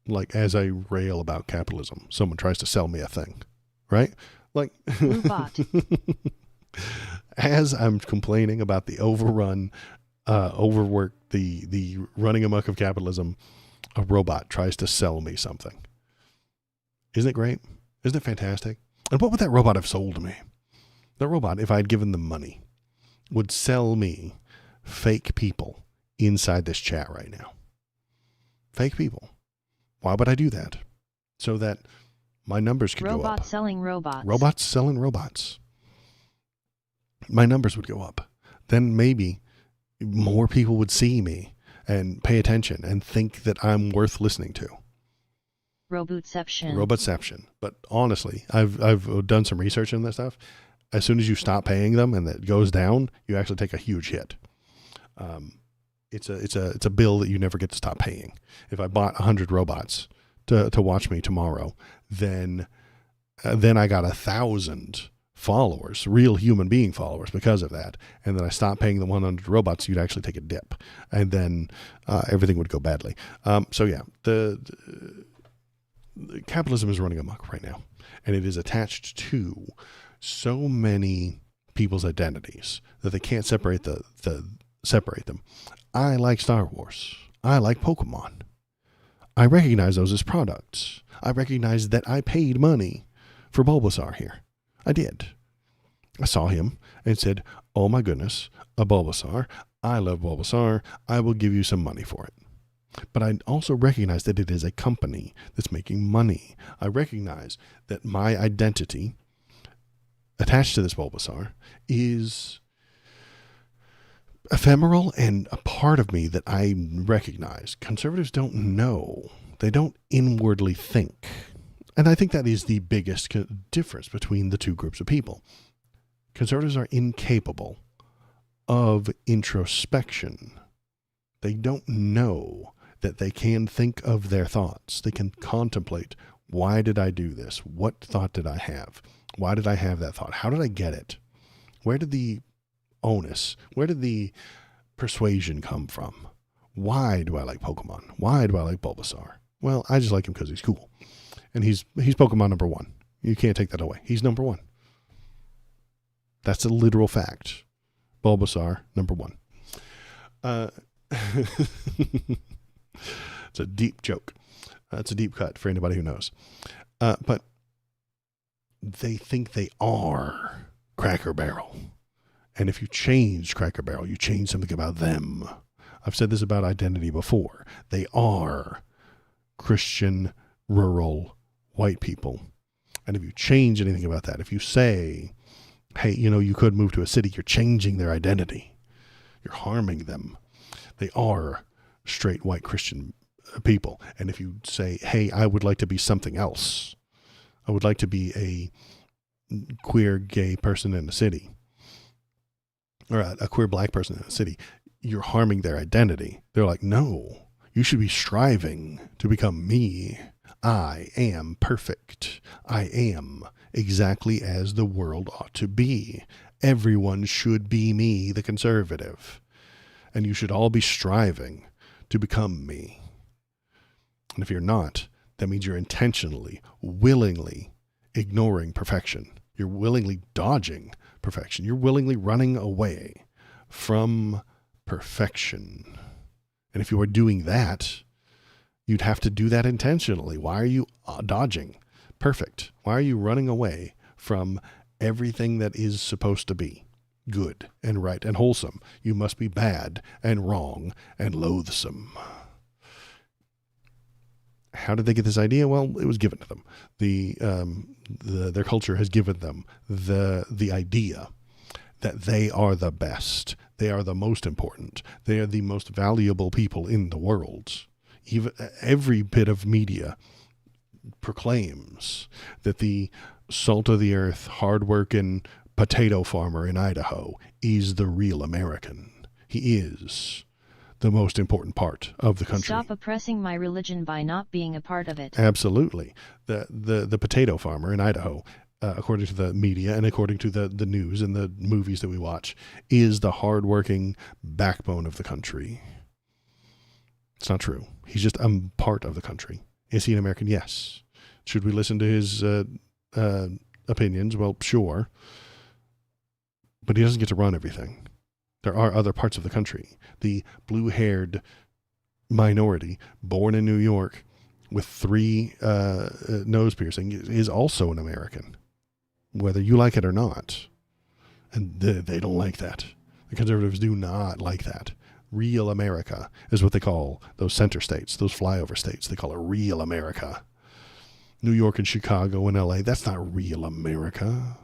like, as I rail about capitalism, someone tries to sell me a thing, right? Like, Robot. as I'm complaining about the overrun, overwork, the running amok of capitalism, a robot tries to sell me something. Isn't it great? Isn't it fantastic? And what would that robot have sold me? The robot, if I had given them money, would sell me fake people inside this chat right now. Fake people. Why would I do that? So that my numbers could go up. Robots selling robots. Robots selling robots. My numbers would go up. Then maybe more people would see me and pay attention and think that I'm worth listening to. Robotception. But honestly, I've done some research on this stuff. As soon as you stop paying them and it goes down, you actually take a huge hit. It's a bill that you never get to stop paying. If I bought 100 robots to watch me tomorrow, then I got 1,000 followers, real human being followers, because of that. And then I stopped paying the 100 robots, you'd actually take a dip, and then everything would go badly. So yeah, the capitalism is running amok right now, and it is attached to so many people's identities that they can't separate them. I like Star Wars. I like Pokemon. I recognize those as products. I recognize that I paid money for Bulbasaur here. I did. I saw him and said, oh my goodness, a Bulbasaur. I love Bulbasaur. I will give you some money for it. But I also recognize that it is a company that's making money. I recognize that my identity attached to this Bulbasaur is ephemeral and a part of me that I recognize. Conservatives don't know. They don't inwardly think. And I think that is the biggest difference between the two groups of people. Conservatives are incapable of introspection. They don't know that they can think of their thoughts. They can contemplate, why did I do this? What thought did I have? Why did I have that thought? How did I get it? Where did the onus, where did the persuasion come from? Why do I like Pokemon? Why do I like Bulbasaur? Well, I just like him because he's cool. And he's Pokemon number one. You can't take that away. He's number one. That's a literal fact. Bulbasaur, number one. It's a deep joke. It's a deep cut for anybody who knows. But they think they are Cracker Barrel. And if you change Cracker Barrel, you change something about them. I've said this about identity before. They are Christian, rural, white people. And if you change anything about that, if you say, hey, you could move to a city, you're changing their identity. You're harming them. They are straight white Christian people. And if you say, hey, I would like to be something else, I would like to be a queer gay person in the city, or a queer black person in the city, you're harming their identity. They're like, no, you should be striving to become me. I am perfect. I am exactly as the world ought to be. Everyone should be me, the conservative. And you should all be striving to become me. And if you're not, that means you're intentionally, willingly ignoring perfection. You're willingly dodging perfection. You're willingly running away from perfection. And if you are doing that, you'd have to do that intentionally. Why are you dodging perfect? Why are you running away from everything that is supposed to be good and right and wholesome? You must be bad and wrong and loathsome. How did they get this idea? Well, it was given to them. Their culture has given them the idea that they are the best. They are the most important. They are the most valuable people in the world. Even every bit of media proclaims that the salt of the earth, hard-working potato farmer in Idaho is the real American. He is the most important part of the country. Stop oppressing my religion by not being a part of it. Absolutely. The potato farmer in Idaho, according to the media and according to the news and the movies that we watch, is the hardworking backbone of the country. It's not true. He's just a part of the country. Is he an American? Yes. Should we listen to his opinions? Well, sure. But he doesn't get to run everything. There are other parts of the country. The blue-haired minority born in New York with 3 nose piercings is also an American, whether you like it or not. And they don't like that. The conservatives do not like that. Real America is what they call those center states, those flyover states. They call it real America. New York and Chicago and LA, that's not real America.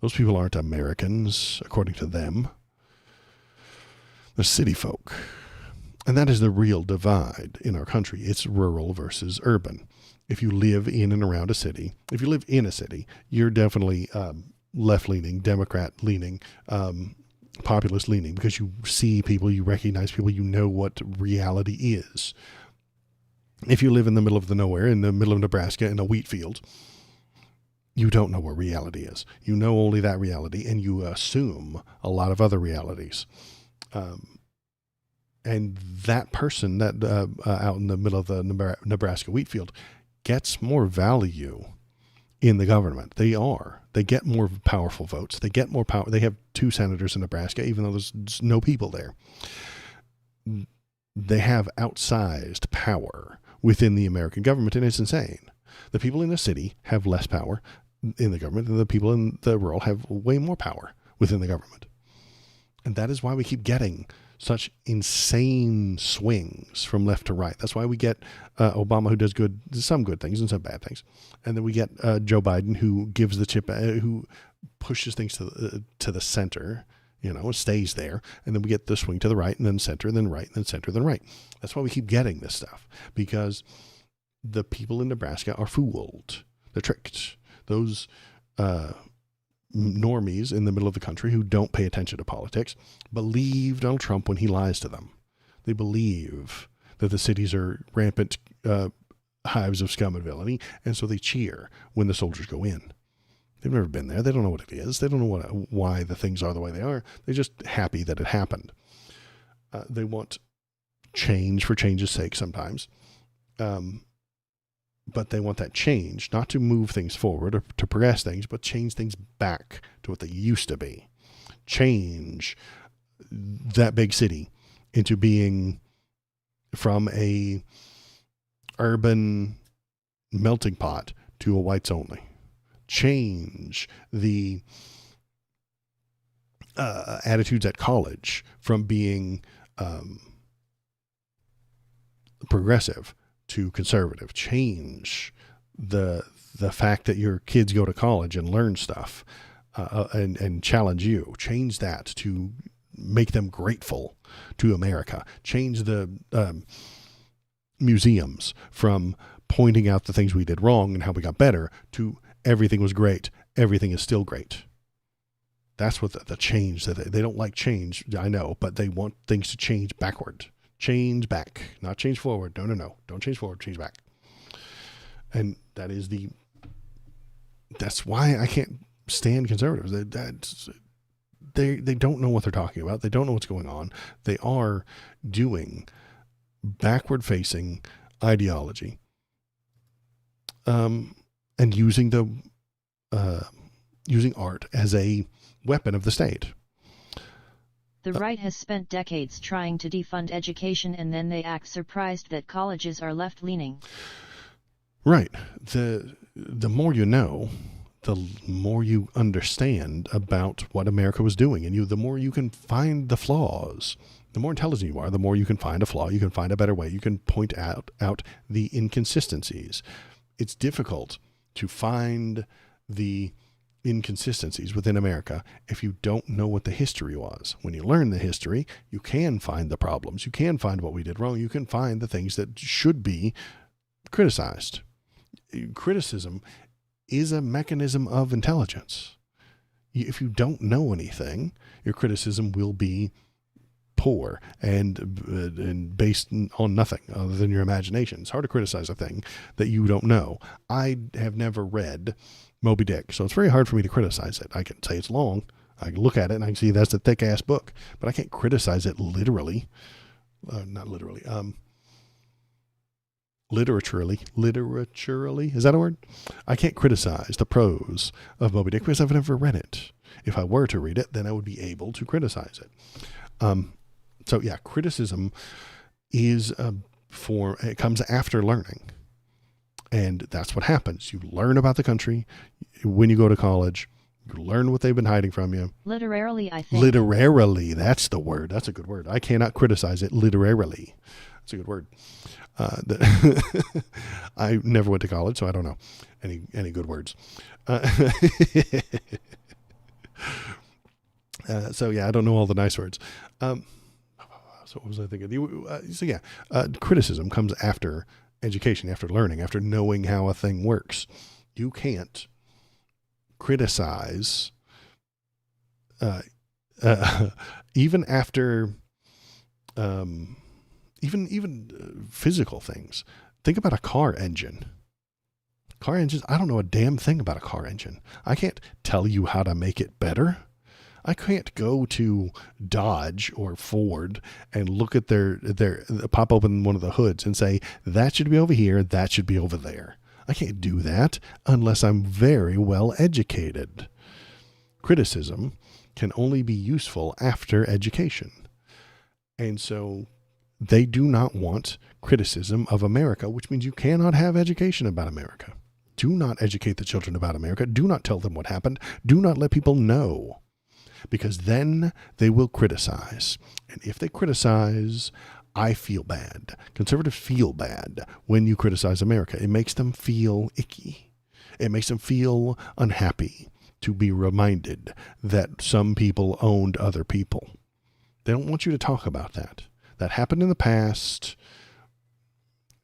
Those people aren't Americans, according to them. They're city folk. And that is the real divide in our country. It's rural versus urban. If you live in and around a city, if you live in a city, you're definitely left-leaning, Democrat-leaning, populist-leaning, because you see people, you recognize people, you know what reality is. If you live in the middle of the nowhere, in the middle of Nebraska, in a wheat field, you don't know what reality is. You know only that reality, and you assume a lot of other realities. And that person that out in the middle of the Nebraska wheat field gets more value in the government. They get more powerful votes. They get more power. They have 2 senators in Nebraska, even though there's no people there. They have outsized power within the American government, and it's insane. The people in the city have less power in the government, and the people in the rural have way more power within the government. And that is why we keep getting such insane swings from left to right. That's why we get Obama, who does some good things and some bad things. And then we get Joe Biden, who gives the chip, who pushes things to the center, stays there. And then we get the swing to the right, and then center, and then right, and then center, then right. That's why we keep getting this stuff, because the people in Nebraska are fooled. They're tricked. Those normies in the middle of the country who don't pay attention to politics believe Donald Trump when he lies to them. They believe that the cities are rampant hives of scum and villainy, and so they cheer when the soldiers go in. They've never been there. They don't know what it is. They don't know why the things are the way they are. They're just happy that it happened. They want change for change's sake sometimes. But they want that change, not to move things forward or to progress things, but change things back to what they used to be. Change that big city into being from a urban melting pot to a whites only. Change the attitudes at college from being progressive to conservative. Change the fact that your kids go to college and learn stuff and challenge you. Change that to make them grateful to America. Change the museums from pointing out the things we did wrong and how we got better to everything was great. Everything is still great. That's what the change that they don't like change. I know, but they want things to change backward. Change back, not change forward. No. Don't change forward, change back. And that's why I can't stand conservatives. They don't know what they're talking about. They don't know what's going on. They are doing backward facing ideology, and using art as a weapon of the state. The right has spent decades trying to defund education, and then they act surprised that colleges are left-leaning. Right. The more you know, the more you understand about what America was doing, and the more you can find the flaws. The more intelligent you are, the more you can find a flaw. You can find a better way. You can point out the inconsistencies. It's difficult to find the inconsistencies within America if you don't know what the history was. When you learn the history, you can find the problems. You can find what we did wrong. You can find the things that should be criticized. Criticism is a mechanism of intelligence. If you don't know anything, your criticism will be poor and based on nothing other than your imagination. It's hard to criticize a thing that you don't know. I have never read Moby Dick, so it's very hard for me to criticize it. I can say it's long. I can look at it and I can see that's a thick-ass book, but I can't criticize it literally. Not literally. Literaturally, is that a word? I can't criticize the prose of Moby Dick because I've never read it. If I were to read it, then I would be able to criticize it. So yeah, criticism is it comes after learning. And that's what happens. You learn about the country when you go to college. You learn what they've been hiding from you. Literarily, I think. Literarily, that's the word. That's a good word. I cannot criticize it literarily. That's a good word. I never went to college, so I don't know any good words. So yeah, I don't know all the nice words. So what was I thinking? Criticism comes after education, after learning, after knowing how a thing works. You can't criticize even after even physical things. Think about a car engine. Car engines, I don't know a damn thing about a car engine. I can't tell you how to make it better. I can't go to Dodge or Ford and look at their pop open one of the hoods and say, that should be over here, that should be over there. I can't do that unless I'm very well educated. Criticism can only be useful after education. And so they do not want criticism of America, which means you cannot have education about America. Do not educate the children about America. Do not tell them what happened. Do not let people know. Because then they will criticize. And if they criticize, I feel bad. Conservatives feel bad when you criticize America. It makes them feel icky. It makes them feel unhappy to be reminded that some people owned other people. They don't want you to talk about that. That happened in the past,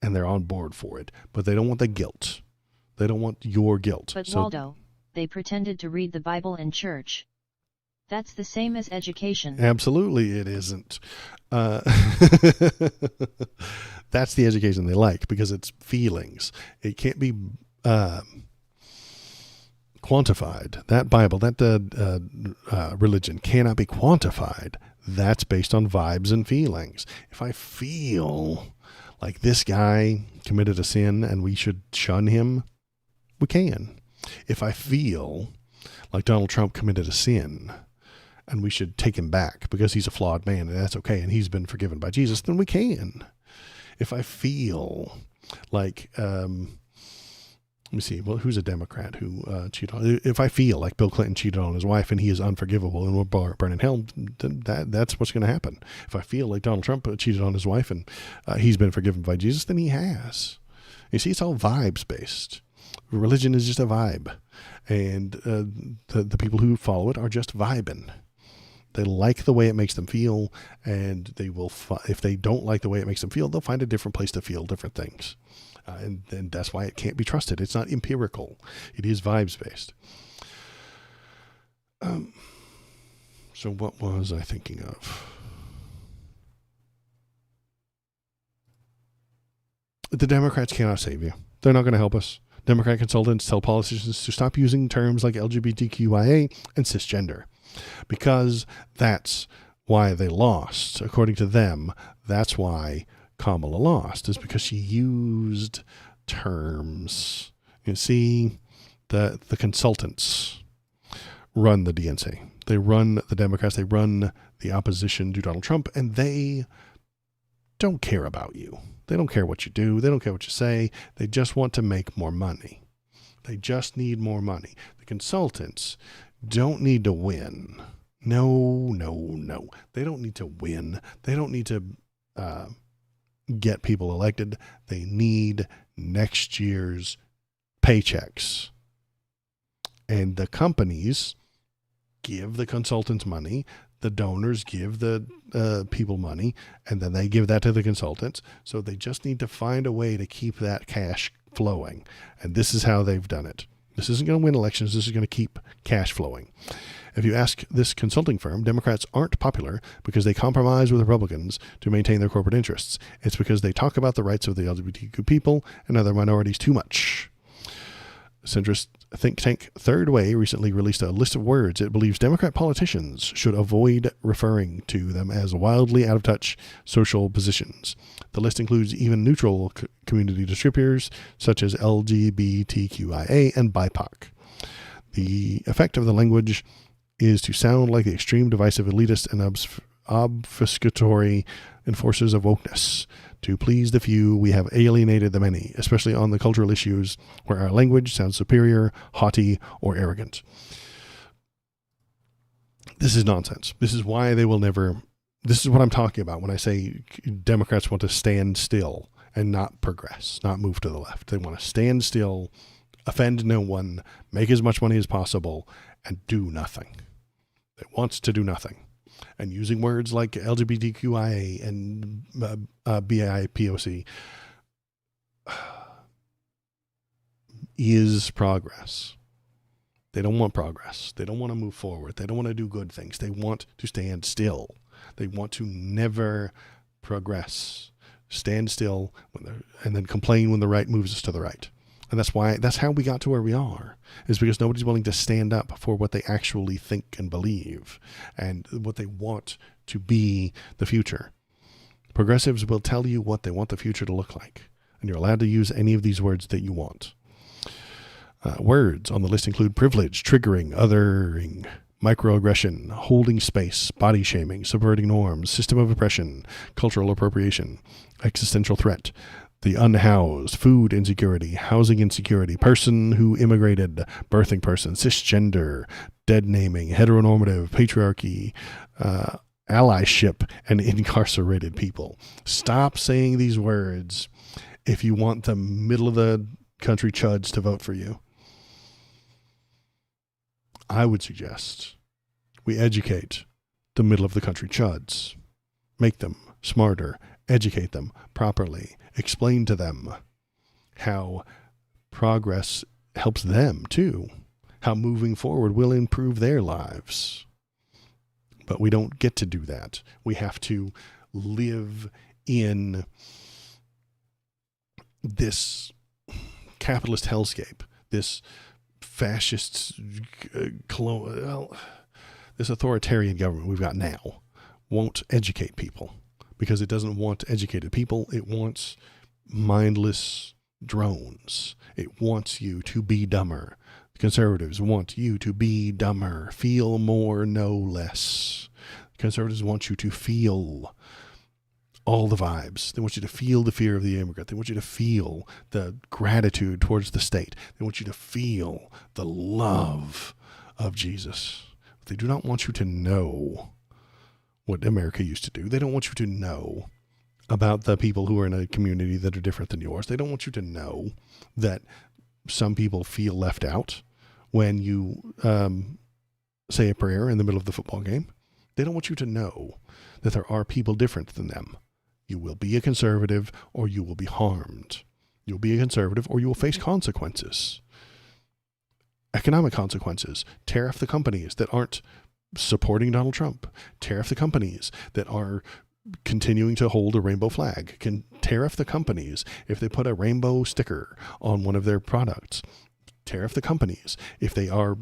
and they're on board for it. But they don't want the guilt. They don't want your guilt. But Waldo, they pretended to read the Bible in church. That's the same as education. Absolutely it isn't. That's the education they like because it's feelings. It can't be quantified. That Bible, that religion cannot be quantified. That's based on vibes and feelings. If I feel like this guy committed a sin and we should shun him, we can. If I feel like Donald Trump committed a sin and we should take him back because he's a flawed man and that's okay and he's been forgiven by Jesus, then we can. If I feel like, let me see, well, who's a Democrat who cheated on? If I feel like Bill Clinton cheated on his wife and he is unforgivable and will burn in hell, then that's what's going to happen. If I feel like Donald Trump cheated on his wife and he's been forgiven by Jesus, then he has. You see, it's all vibes based. Religion is just a vibe. And the people who follow it are just vibing. They like the way it makes them feel, and they will. If they don't like the way it makes them feel, they'll find a different place to feel different things, and that's why it can't be trusted. It's not empirical; it is vibes based. So what was I thinking of? The Democrats cannot save you. They're not going to help us. Democrat consultants tell politicians to stop using terms like LGBTQIA and cisgender, because that's why they lost. According to them, that's why Kamala lost, is because she used terms. You see, the consultants run the DNC. They run the Democrats. They run the opposition to Donald Trump, and they don't care about you. They don't care what you do. They don't care what you say. They just want to make more money. They just need more money. The consultants don't need to win. No. They don't need to win. They don't need to get people elected. They need next year's paychecks. And the companies give the consultants money. The donors give the people money, and then they give that to the consultants. So they just need to find a way to keep that cash flowing. And this is how they've done it. This isn't going to win elections. This is going to keep cash flowing. If you ask this consulting firm, Democrats aren't popular because they compromise with Republicans to maintain their corporate interests. It's because they talk about the rights of the LGBTQ people and other minorities too much. Centrist think tank Third Way recently released a list of words it believes Democrat politicians should avoid referring to them as wildly out of touch social positions. The list includes even neutral community descriptors such as LGBTQIA and BIPOC. The effect of the language is to sound like the extreme divisive elitist and obfuscatory enforcers of wokeness. To please the few, we have alienated the many, especially on the cultural issues where our language sounds superior, haughty, or arrogant. This is nonsense. This is why they will never... This is what I'm talking about when I say Democrats want to stand still and not progress, not move to the left. They want to stand still, offend no one, make as much money as possible, and do nothing. They want to do nothing. And using words like LGBTQIA and BIPOC is progress. They don't want progress. They don't want to move forward. They don't want to do good things. They want to stand still. They want to never progress. Stand still and then complain when the right moves us to the right. And that's how we got to where we are, is because nobody's willing to stand up for what they actually think and believe and what they want to be the future. Progressives will tell you what they want the future to look like, and you're allowed to use any of these words that you want. Words on the list include privilege, triggering, othering, microaggression, holding space, body shaming, subverting norms, system of oppression, cultural appropriation, existential threat, the unhoused, food insecurity, housing insecurity, person who immigrated, birthing person, cisgender, dead naming, heteronormative, patriarchy, allyship, and incarcerated people. Stop saying these words if you want the middle of the country chuds to vote for you. I would suggest we educate the middle of the country chuds. Make them smarter, educate them properly, explain to them how progress helps them too, how moving forward will improve their lives. But we don't get to do that. We have to live in this capitalist hellscape, this fascist, this authoritarian government we've got now won't educate people because it doesn't want educated people. It wants mindless drones. It wants you to be dumber. Conservatives want you to be dumber. Feel more, know less. Conservatives want you to feel all the vibes. They want you to feel the fear of the immigrant. They want you to feel the gratitude towards the state. They want you to feel the love of Jesus. They do not want you to know what America used to do. They don't want you to know about the people who are in a community that are different than yours. They don't want you to know that some people feel left out when you say a prayer in the middle of the football game. They don't want you to know that there are people different than them. You will be a conservative or you will be harmed. You'll be a conservative or you will face consequences. Economic consequences. Tariff the companies that aren't supporting Donald Trump. Tariff the companies that are continuing to hold a rainbow flag. Can tariff the companies if they put a rainbow sticker on one of their products. Tariff the companies if they are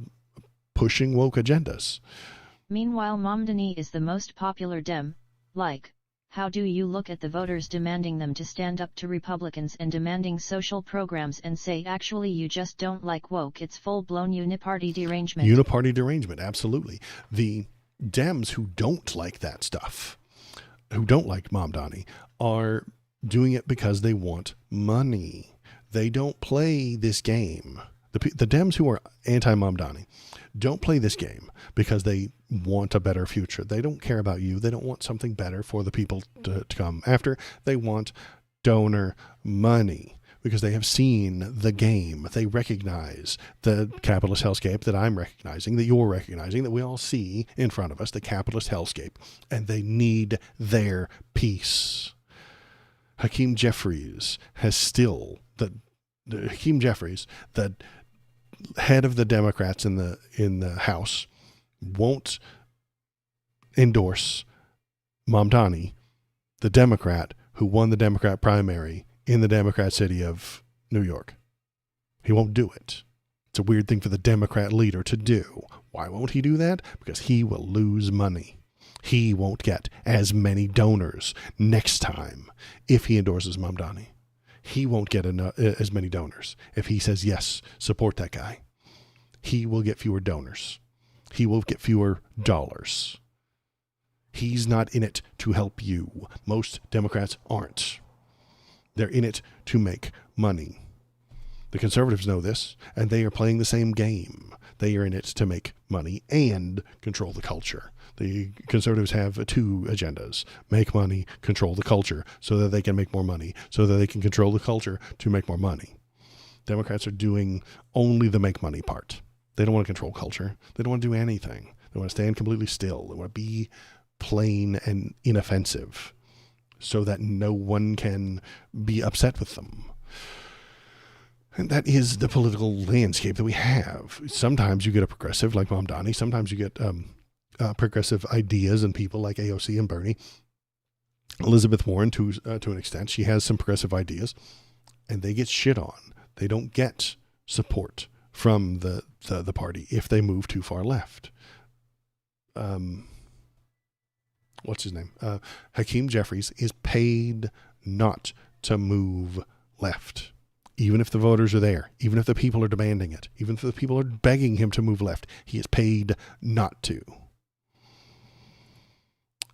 pushing woke agendas. Meanwhile, Mamdani is the most popular Dem. Like, how do you look at the voters demanding them to stand up to Republicans and demanding social programs and say actually you just don't like woke? It's full-blown uniparty derangement. Uniparty derangement, absolutely. The Dems who don't like that stuff, who don't like Mamdani, are doing it because they want money. They don't play this game. The Dems who are anti-Mamdani don't play this game because they want a better future. They don't care about you. They don't want something better for the people to come after. They want donor money because they have seen the game. They recognize the capitalist hellscape that I'm recognizing, that you're recognizing, that we all see in front of us, the capitalist hellscape, and they need their piece. Hakeem Jeffries has still, Hakeem Jeffries, the head of the Democrats in the House, won't endorse Mamdani, the Democrat who won the Democrat primary in the Democrat city of New York. He won't do it. It's a weird thing for the Democrat leader to do. Why won't he do that? Because he will lose money. He won't get as many donors next time if he endorses Mamdani. He won't get as many donors if he says, yes, support that guy. He will get fewer donors. He will get fewer dollars. He's not in it to help you. Most Democrats aren't. They're in it to make money. The conservatives know this, and they are playing the same game. They are in it to make money and control the culture. The conservatives have two agendas: make money, control the culture, so that they can make more money, so that they can control the culture to make more money. Democrats are doing only the make money part. They don't want to control culture. They don't want to do anything. They want to stand completely still. They want to be plain and inoffensive so that no one can be upset with them. And that is the political landscape that we have. Sometimes you get a progressive like Mamdani. Sometimes you get progressive ideas and people like AOC and Bernie. Elizabeth Warren, to an extent, she has some progressive ideas, and they get shit on. They don't get support from the party if they move too far left. What's his name? Hakeem Jeffries is paid not to move left. Even if the voters are there, even if the people are demanding it, even if the people are begging him to move left, he is paid not to.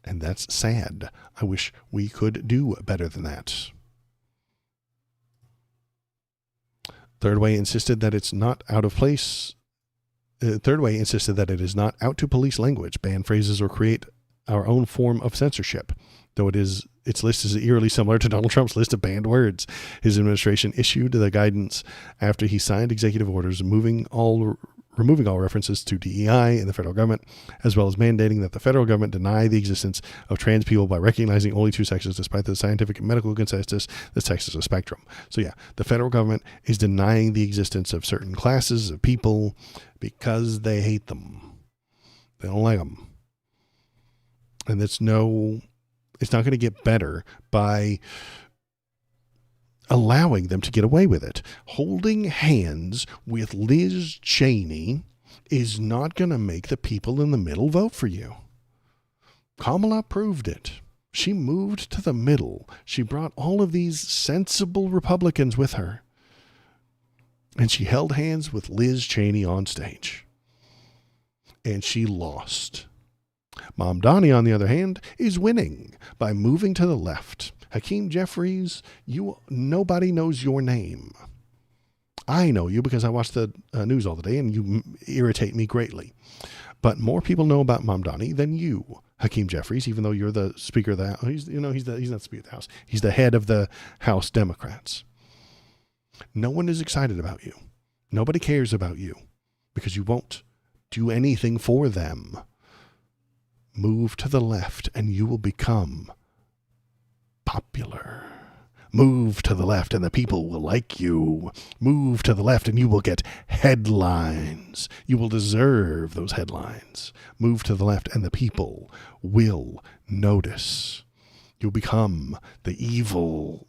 And that's sad. I wish we could do better than that. Third Way insisted that it's not out of place. Third Way insisted that it is not out to police language, ban phrases, or create our own form of censorship, though its list is eerily similar to Donald Trump's list of banned words. His administration issued the guidance after he signed executive orders removing all references to DEI in the federal government, as well as mandating that the federal government deny the existence of trans people by recognizing only two sexes, despite the scientific and medical consensus that sex is a spectrum. So yeah, the federal government is denying the existence of certain classes of people because they hate them. They don't like them. And it's not going to get better by allowing them to get away with it. Holding hands with Liz Cheney is not going to make the people in the middle vote for you. Kamala proved it. She moved to the middle. She brought all of these sensible Republicans with her. And she held hands with Liz Cheney on stage. And she lost. Mamdani, on the other hand, is winning by moving to the left. Hakeem Jeffries, nobody knows your name. I know you because I watch the news all the day and you irritate me greatly. But more people know about Mamdani than you, Hakeem Jeffries, even though you're the Speaker of the House. He's not the Speaker of the House. He's the head of the House Democrats. No one is excited about you. Nobody cares about you because you won't do anything for them. Move to the left and you will become popular. Move to the left and the people will like you. Move to the left and you will get headlines. You will deserve those headlines. Move to the left and the people will notice. You'll become the evil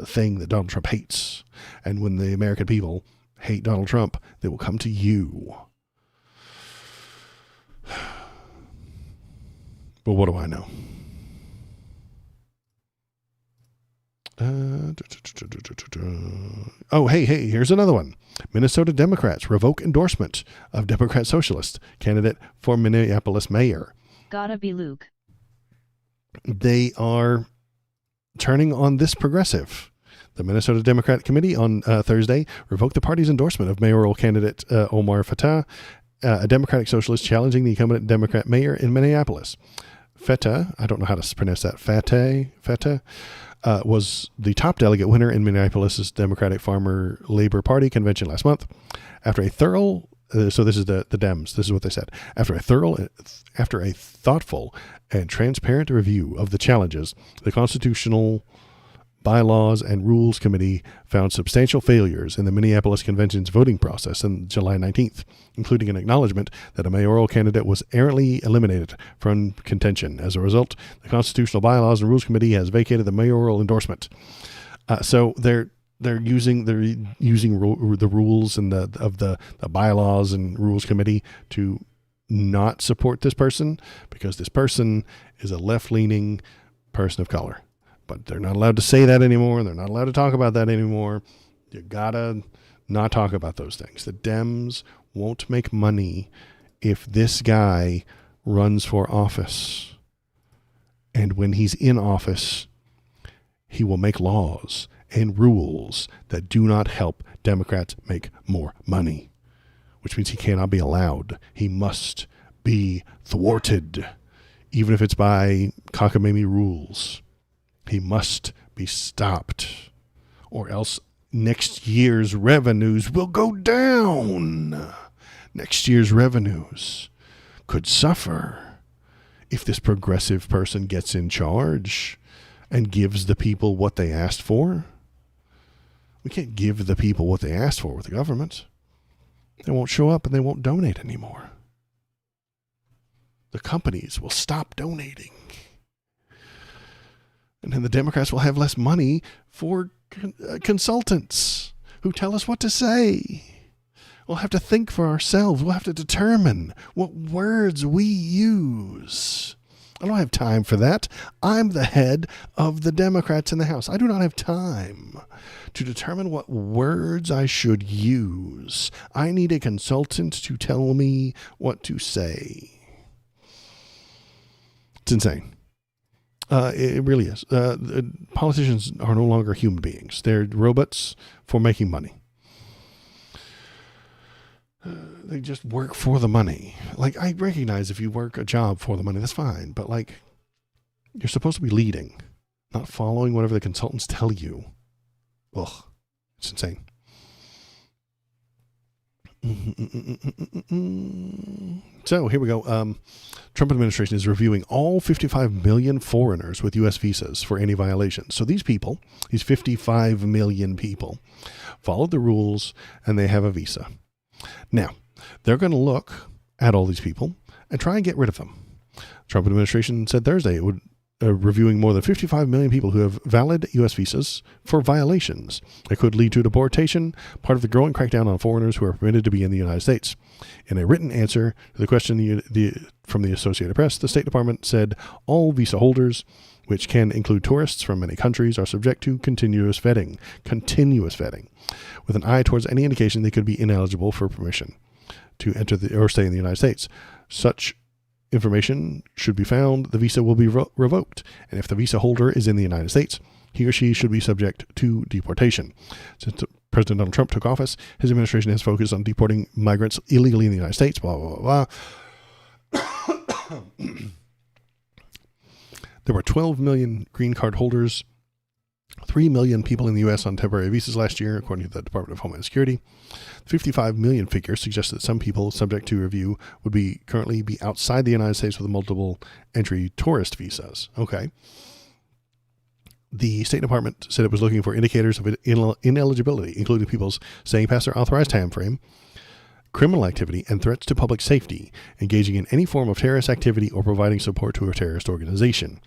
thing that Donald Trump hates. And when the American people hate Donald Trump, they will come to you. But what do I know? Oh, hey, here's another one. Minnesota Democrats revoke endorsement of Democrat Socialist candidate for Minneapolis mayor. Gotta be Luke. They are turning on this progressive. The Minnesota Democrat Committee on Thursday revoked the party's endorsement of mayoral candidate Omar Fatah, a Democratic Socialist challenging the incumbent Democrat mayor in Minneapolis. Fatah, I don't know how to pronounce that, Fatah, was the top delegate winner in Minneapolis' Democratic Farmer Labor Party convention last month. After a thorough, so this is the Dems, this is what they said. After a thoughtful and transparent review of the challenges, the Constitutional Bylaws and Rules Committee found substantial failures in the Minneapolis Convention's voting process on July 19th, including an acknowledgement that a mayoral candidate was errantly eliminated from contention. As a result, the Constitutional Bylaws and Rules Committee has vacated the mayoral endorsement. So they're using the rules and the Bylaws and Rules Committee to not support this person because this person is a left-leaning person of color. But they're not allowed to say that anymore. They're not allowed to talk about that anymore. You gotta not talk about those things. The Dems won't make money if this guy runs for office. And when he's in office, he will make laws and rules that do not help Democrats make more money, which means he cannot be allowed. He must be thwarted, even if it's by cockamamie rules. He must be stopped, or else next year's revenues will go down. Next year's revenues could suffer if this progressive person gets in charge and gives the people what they asked for. We can't give the people what they asked for with the government. They won't show up and they won't donate anymore. The companies will stop donating. And then the Democrats will have less money for consultants who tell us what to say. We'll have to think for ourselves. We'll have to determine what words we use. I don't have time for that. I'm the head of the Democrats in the House. I do not have time to determine what words I should use. I need a consultant to tell me what to say. It's insane. It really is. Politicians are no longer human beings. They're robots for making money. They just work for the money. Like, I recognize if you work a job for the money, that's fine. But, like, you're supposed to be leading, not following whatever the consultants tell you. Ugh. It's insane. So here we go. Trump administration is reviewing all 55 million foreigners with U.S. visas for any violations. So these people, these 55 million people, followed the rules and they have a visa. Now, they're going to look at all these people and try and get rid of them. Trump administration said Thursday it would reviewing more than 55 million people who have valid U.S. visas for violations that could lead to deportation, part of the growing crackdown on foreigners who are permitted to be in the United States. In a written answer to the question from the Associated Press, the State Department said all visa holders, which can include tourists from many countries, are subject to continuous vetting, with an eye towards any indication they could be ineligible for permission to enter or stay in the United States. Such information should be found, the visa will be revoked. And if the visa holder is in the United States, he or she should be subject to deportation. Since President Donald Trump took office, his administration has focused on deporting migrants illegally in the United States, blah, blah, blah, blah. There were 12 million green card holders 3 million people in the U.S. on temporary visas last year, according to the Department of Homeland Security. The 55 million figure suggests that some people subject to review would currently be outside the United States with multiple entry tourist visas. Okay. The State Department said it was looking for indicators of ineligibility, including people's staying past their authorized time frame, criminal activity, and threats to public safety, engaging in any form of terrorist activity, or providing support to a terrorist organization.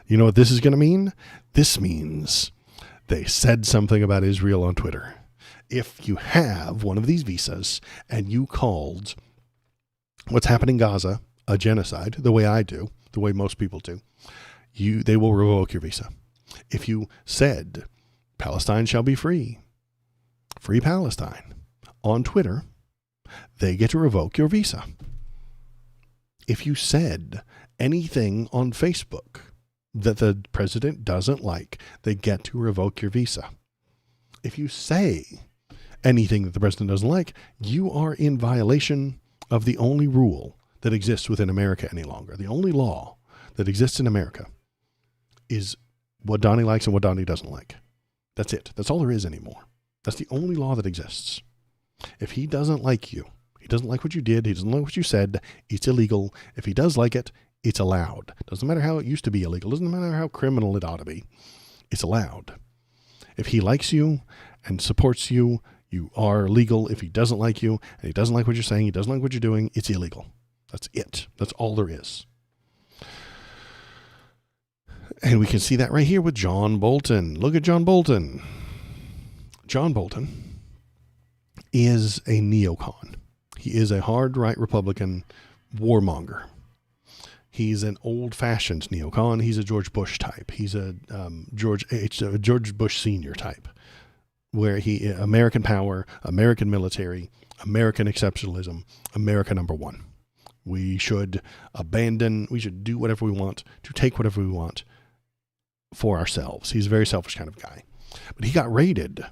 You know what this is going to mean? This means they said something about Israel on Twitter. If you have one of these visas and you called what's happening in Gaza a genocide, the way I do, the way most people do, they will revoke your visa. If you said Palestine shall be free, free Palestine, on Twitter, they get to revoke your visa. If you said anything on Facebook that the president doesn't like, they get to revoke your visa. If you say anything that the president doesn't like, you are in violation of the only rule that exists within America any longer. The only law that exists in America is what Donnie likes and what Donnie doesn't like. That's it. That's all there is anymore. That's the only law that exists. If he doesn't like you, he doesn't like what you did, he doesn't like what you said, it's illegal. If he does like it, it's allowed. Doesn't matter how it used to be illegal. Doesn't matter how criminal it ought to be. It's allowed. If he likes you and supports you, you are legal. If he doesn't like you and he doesn't like what you're saying, he doesn't like what you're doing, it's illegal. That's it. That's all there is. And we can see that right here with John Bolton. Look at John Bolton. John Bolton is a neocon. He is a hard right Republican warmonger. He's an old-fashioned neocon. He's a George Bush type. He's a George Bush Sr. type, where American power, American military, American exceptionalism, America number one. We should do whatever we want, to take whatever we want for ourselves. He's a very selfish kind of guy. But he got raided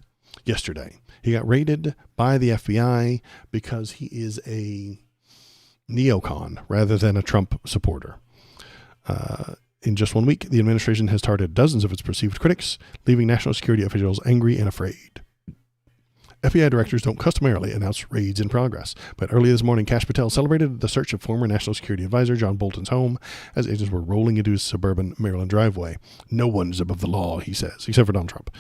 yesterday. He got raided by the FBI because he is a neocon rather than a Trump supporter. In just 1 week, the administration has targeted dozens of its perceived critics, leaving national security officials angry and afraid. FBI directors don't customarily announce raids in progress, but early this morning, Kash Patel celebrated the search of former National Security Advisor John Bolton's home as agents were rolling into his suburban Maryland driveway. No one's above the law, he says, except for Donald Trump.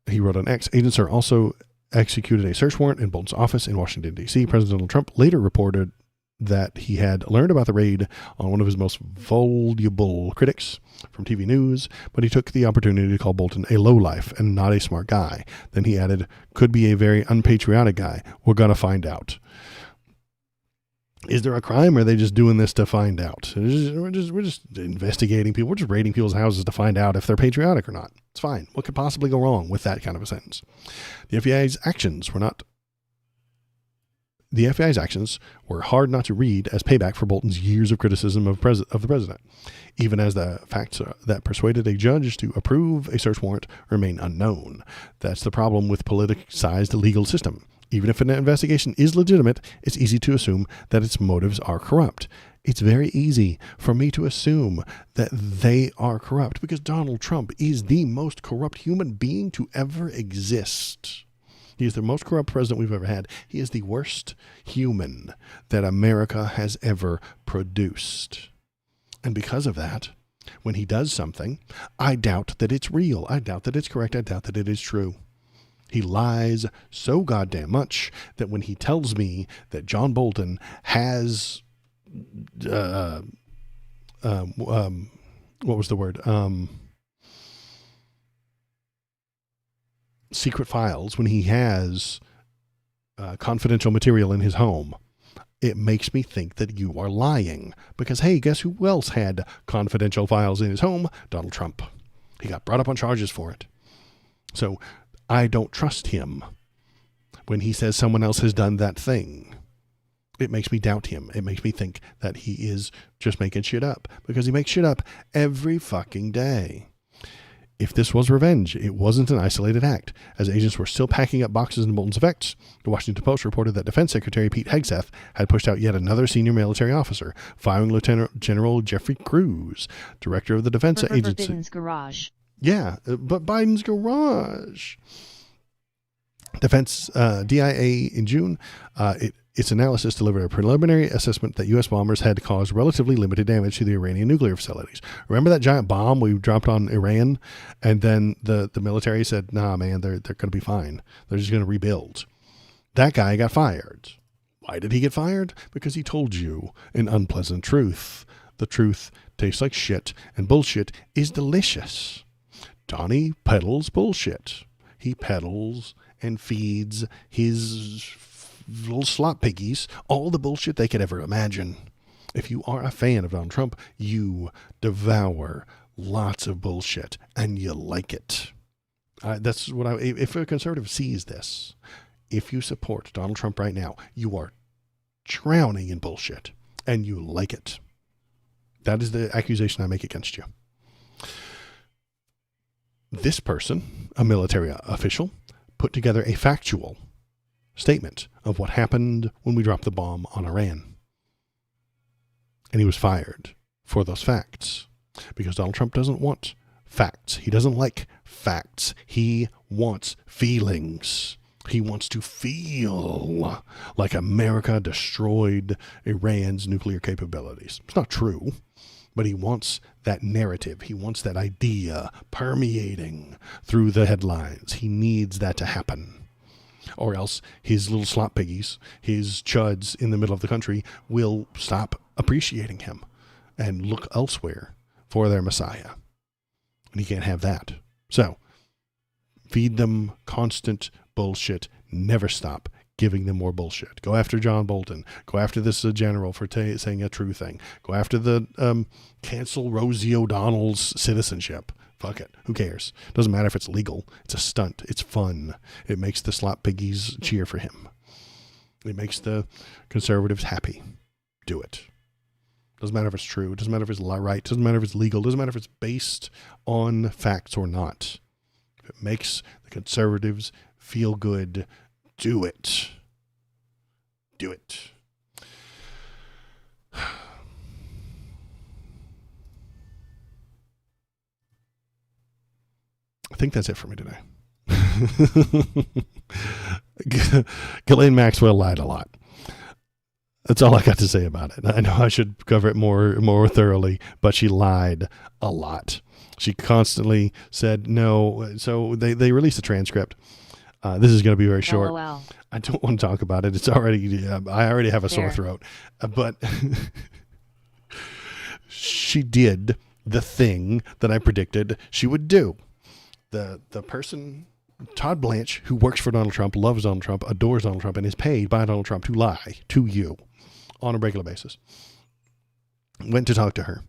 He wrote on X, agents are also executed a search warrant in Bolton's office in Washington, D.C. President Donald Trump later reported that he had learned about the raid on one of his most voluble critics from TV News, but he took the opportunity to call Bolton a lowlife and not a smart guy. Then he added, could be a very unpatriotic guy. We're going to find out. Is there a crime, or are they just doing this to find out? We're just investigating people. We're just raiding people's houses to find out if they're patriotic or not. It's fine. What could possibly go wrong with that kind of a sentence? The FBI's actions were hard not to read as payback for Bolton's years of criticism of the president, even as the facts that persuaded a judge to approve a search warrant remain unknown. That's the problem with politicized legal system. Even if an investigation is legitimate, it's easy to assume that its motives are corrupt. It's very easy for me to assume that they are corrupt because Donald Trump is the most corrupt human being to ever exist. He is the most corrupt president we've ever had. He is the worst human that America has ever produced. And because of that, when he does something, I doubt that it's real. I doubt that it's correct. I doubt that it is true. He lies so goddamn much that when he tells me that John Bolton has, what was the word? Secret files, when he has confidential material in his home, it makes me think that you are lying. Because, hey, guess who else had confidential files in his home? Donald Trump. He got brought up on charges for it. So I don't trust him when he says someone else has done that thing. It makes me doubt him. It makes me think that he is just making shit up, because he makes shit up every fucking day. If this was revenge, it wasn't an isolated act. As agents were still packing up boxes in Bolton's effects, the Washington Post reported that Defense Secretary Pete Hegseth had pushed out yet another senior military officer, firing Lieutenant General Jeffrey Cruz, director of the Defense Agency. Garage. Yeah, but Biden's garage. Defense DIA in June, its analysis delivered a preliminary assessment that U.S. bombers had caused relatively limited damage to the Iranian nuclear facilities. Remember that giant bomb we dropped on Iran? And then the military said, nah, man, they're going to be fine. They're just going to rebuild. That guy got fired. Why did he get fired? Because he told you an unpleasant truth. The truth tastes like shit, and bullshit is delicious. Donnie peddles bullshit. He peddles and feeds his little slot piggies all the bullshit they could ever imagine. If you are a fan of Donald Trump, you devour lots of bullshit, and you like it. That's what if a conservative sees this, if you support Donald Trump right now, you are drowning in bullshit, and you like it. That is the accusation I make against you. This person, a military official, put together a factual statement of what happened when we dropped the bomb on Iran. And he was fired for those facts because Donald Trump doesn't want facts. He doesn't like facts. He wants feelings. He wants to feel like America destroyed Iran's nuclear capabilities. It's not true, but he wants that narrative. He wants that idea permeating through the headlines. He needs that to happen. Or else his little slot piggies, his chuds in the middle of the country will stop appreciating him and look elsewhere for their Messiah. And he can't have that. So feed them constant bullshit. Never stop giving them more bullshit. Go after John Bolton. Go after this general for saying a true thing. Go after the cancel Rosie O'Donnell's citizenship. Fuck it. Who cares? Doesn't matter if it's legal. It's a stunt. It's fun. It makes the slot piggies cheer for him. It makes the conservatives happy. Do it. Doesn't matter if it's true. Doesn't matter if it's right. Doesn't matter if it's legal. Doesn't matter if it's based on facts or not. If it makes the conservatives feel good, do it. Do it. I think that's it for me today. Ghislaine Maxwell lied a lot. That's all I got to say about it. I know I should cover it more thoroughly, but she lied a lot. She constantly said no. So they released a transcript. This is going to be very short. LOL. I don't want to talk about it. It's already, I already have a sore throat. But she did the thing that I predicted she would do. The person, Todd Blanche, who works for Donald Trump, loves Donald Trump, adores Donald Trump, and is paid by Donald Trump to lie to you on a regular basis, went to talk to her.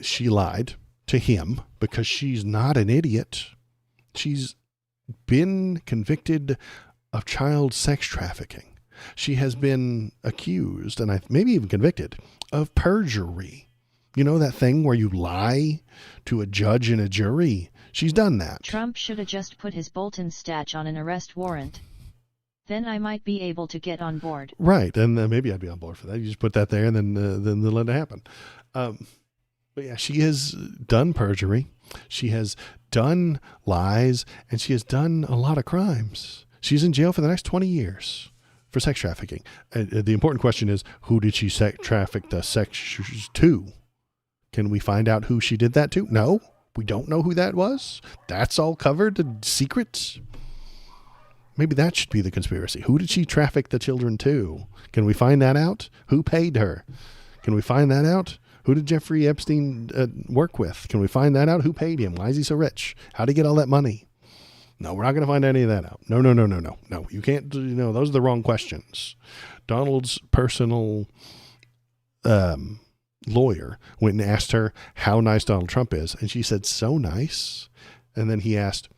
She lied to him because she's not an idiot. She's been convicted of child sex trafficking. She has been accused, and maybe even convicted, of perjury. You know that thing where you lie to a judge and a jury? She's done that. Trump should have just put his Bolton statch on an arrest warrant. Then I might be able to get on board. Right, and maybe I'd be on board for that. You just put that there, and then let it happen. But yeah, she has done perjury. She has done lies, and she has done a lot of crimes. She's in jail for the next 20 years for sex trafficking. The important question is, who did she traffic the sex to? Can we find out who she did that to? No, we don't know who that was. That's all covered in secrets. Maybe that should be the conspiracy. Who did she traffic the children to? Can we find that out? Who paid her? Can we find that out? Who did Jeffrey Epstein work with? Can we find that out? Who paid him? Why is he so rich? How did he get all that money? No, we're not going to find any of that out. No. No, you can't. Those are the wrong questions. Donald's personal lawyer went and asked her how nice Donald Trump is. And she said, so nice. And then he asked,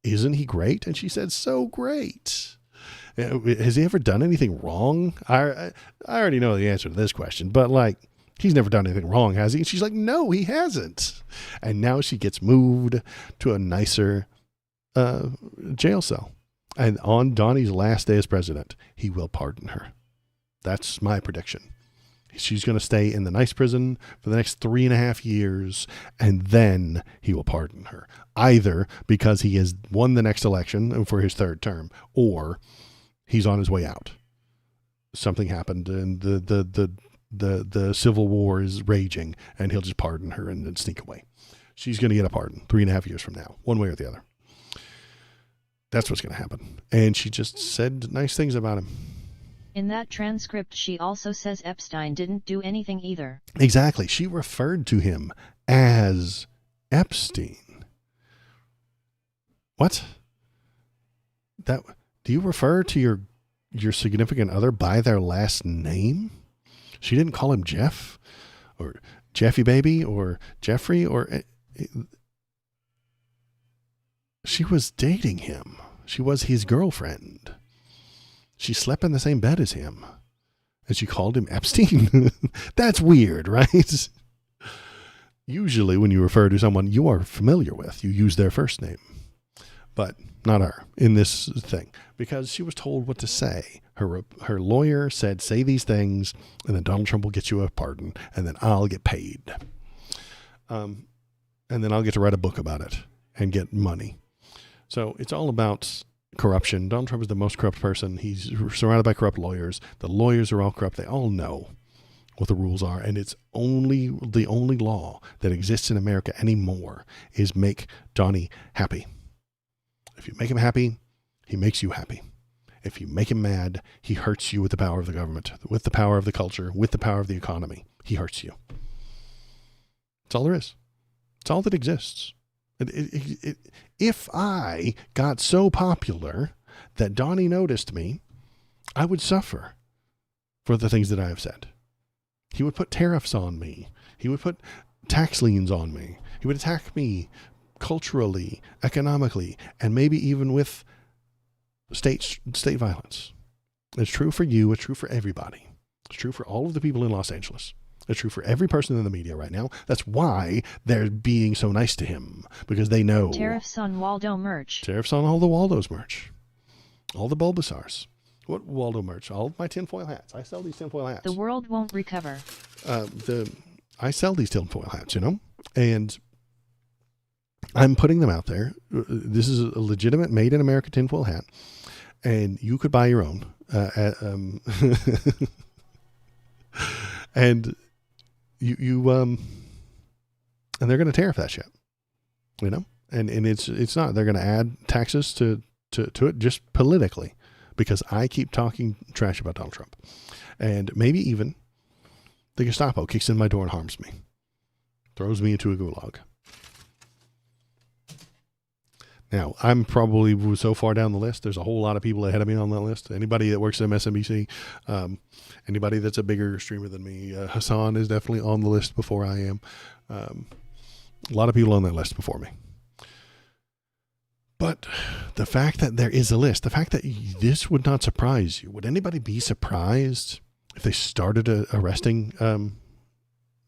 isn't he great? And she said, so great. Has he ever done anything wrong? I already know the answer to this question, but he's never done anything wrong, has he? And she's like, no, he hasn't. And now she gets moved to a nicer jail cell. And on Donnie's last day as president, he will pardon her. That's my prediction. She's going to stay in the nice prison for the next 3.5 years, and then he will pardon her. Either because he has won the next election for his third term, or he's on his way out. Something happened, and the Civil War is raging, and he'll just pardon her and then sneak away. She's going to get a pardon 3.5 years from now, one way or the other. That's what's going to happen. And she just said nice things about him. In that transcript, she also says Epstein didn't do anything either. Exactly. She referred to him as Epstein. What? Do you refer to your significant other by their last name? She didn't call him Jeff or Jeffy baby or Jeffrey or... She was dating him. She was his girlfriend. She slept in the same bed as him. And she called him Epstein. That's weird, right? Usually when you refer to someone you are familiar with, you use their first name. But not her in this thing. Because she was told what to say. Her lawyer said, say these things, and then Donald Trump will get you a pardon, and then I'll get paid. And then I'll get to write a book about it and get money. So it's all about corruption. Donald Trump is the most corrupt person. He's surrounded by corrupt lawyers. The lawyers are all corrupt. They all know what the rules are. And it's the only law that exists in America anymore is make Donnie happy. If you make him happy, he makes you happy. If you make him mad, he hurts you with the power of the government, with the power of the culture, with the power of the economy. He hurts you. That's all there is. It's all that exists. If I got so popular that Donnie noticed me, I would suffer for the things that I have said. He would put tariffs on me. He would put tax liens on me. He would attack me culturally, economically, and maybe even with state violence. It's true for you. It's true for everybody. It's true for all of the people in Los Angeles. It's true for every person in the media right now. That's why they're being so nice to him, because they know. Tariffs on Waldo merch. Tariffs on all the Waldo's merch. All the Bulbasaurs. What Waldo merch? All my tinfoil hats. I sell these tinfoil hats. The world won't recover. I sell these tinfoil hats, and I'm putting them out there. This is a legitimate made in America tinfoil hat, and you could buy your own. And and they're going to tariff that shit, and it's not, they're going to add taxes to it just politically, because I keep talking trash about Donald Trump, and maybe even the Gestapo kicks in my door and harms me, throws me into a gulag. Now, I'm probably so far down the list. There's a whole lot of people ahead of me on that list. Anybody that works at MSNBC, anybody that's a bigger streamer than me. Hassan is definitely on the list before I am. A lot of people on that list before me. But the fact that there is a list, the fact that this would not surprise you, would anybody be surprised if they started arresting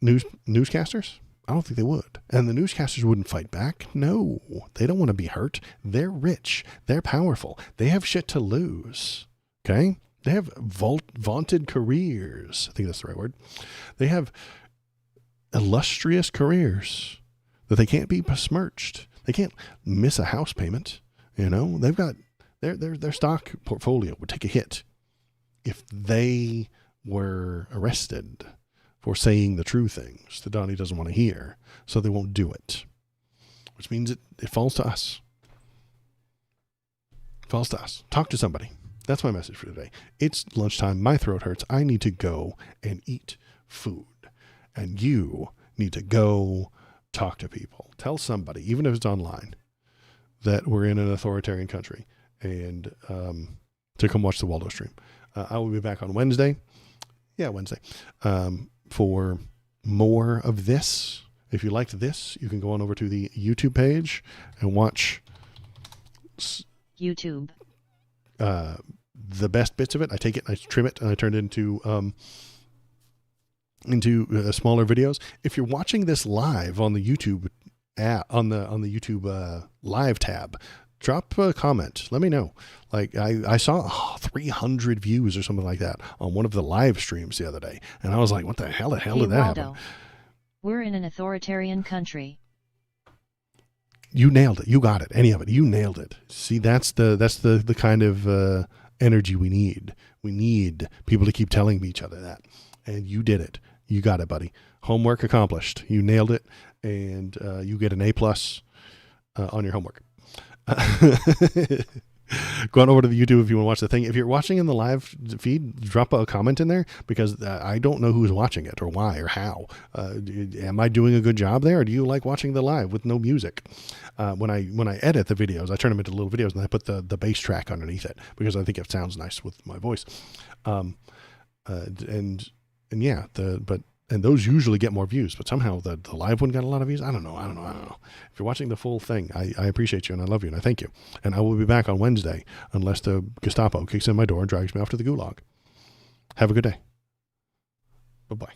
newscasters? I don't think they would. And the newscasters wouldn't fight back. No, they don't want to be hurt. They're rich. They're powerful. They have shit to lose. Okay? They have vaunted careers. I think that's the right word. They have illustrious careers that they can't be besmirched. They can't miss a house payment. They've got their stock portfolio would take a hit if they were arrested for saying the true things that Donnie doesn't want to hear, so they won't do it. Which means it falls to us. It falls to us. Talk to somebody. That's my message for today. It's lunchtime. My throat hurts. I need to go and eat food. And you need to go talk to people. Tell somebody, even if it's online, that we're in an authoritarian country, and to come watch the Waldo stream. I will be back on Wednesday. Yeah, Wednesday. For more of this. If you liked this, you can go on over to the YouTube page and watch YouTube. The best bits of it. I take it, I trim it, and I turn it into smaller videos. If you're watching this live on the YouTube on the YouTube live tab, drop a comment. Let me know. Like I saw 300 views or something like that on one of the live streams the other day, and I was like, what the hell Hey, did that Waldo, happen? we're in an authoritarian country. You nailed it. You got it. Any of it. You nailed it. See, that's the kind of energy we need. We need people to keep telling each other that. And you did it. You got it, buddy. Homework accomplished. You nailed it. And you get an A+ on your homework. Go on over to the YouTube if you want to watch the thing. If you're watching in the live feed, drop a comment in there, because I don't know who's watching it or why or how. Am I doing a good job there, or do you like watching the live with no music? When I edit the videos, I turn them into little videos, and I put the bass track underneath it because I think it sounds nice with my voice. And those usually get more views, but somehow the live one got a lot of views. I don't know. If you're watching the full thing, I appreciate you, and I love you, and I thank you. And I will be back on Wednesday unless the Gestapo kicks in my door and drags me off to the gulag. Have a good day. Bye-bye.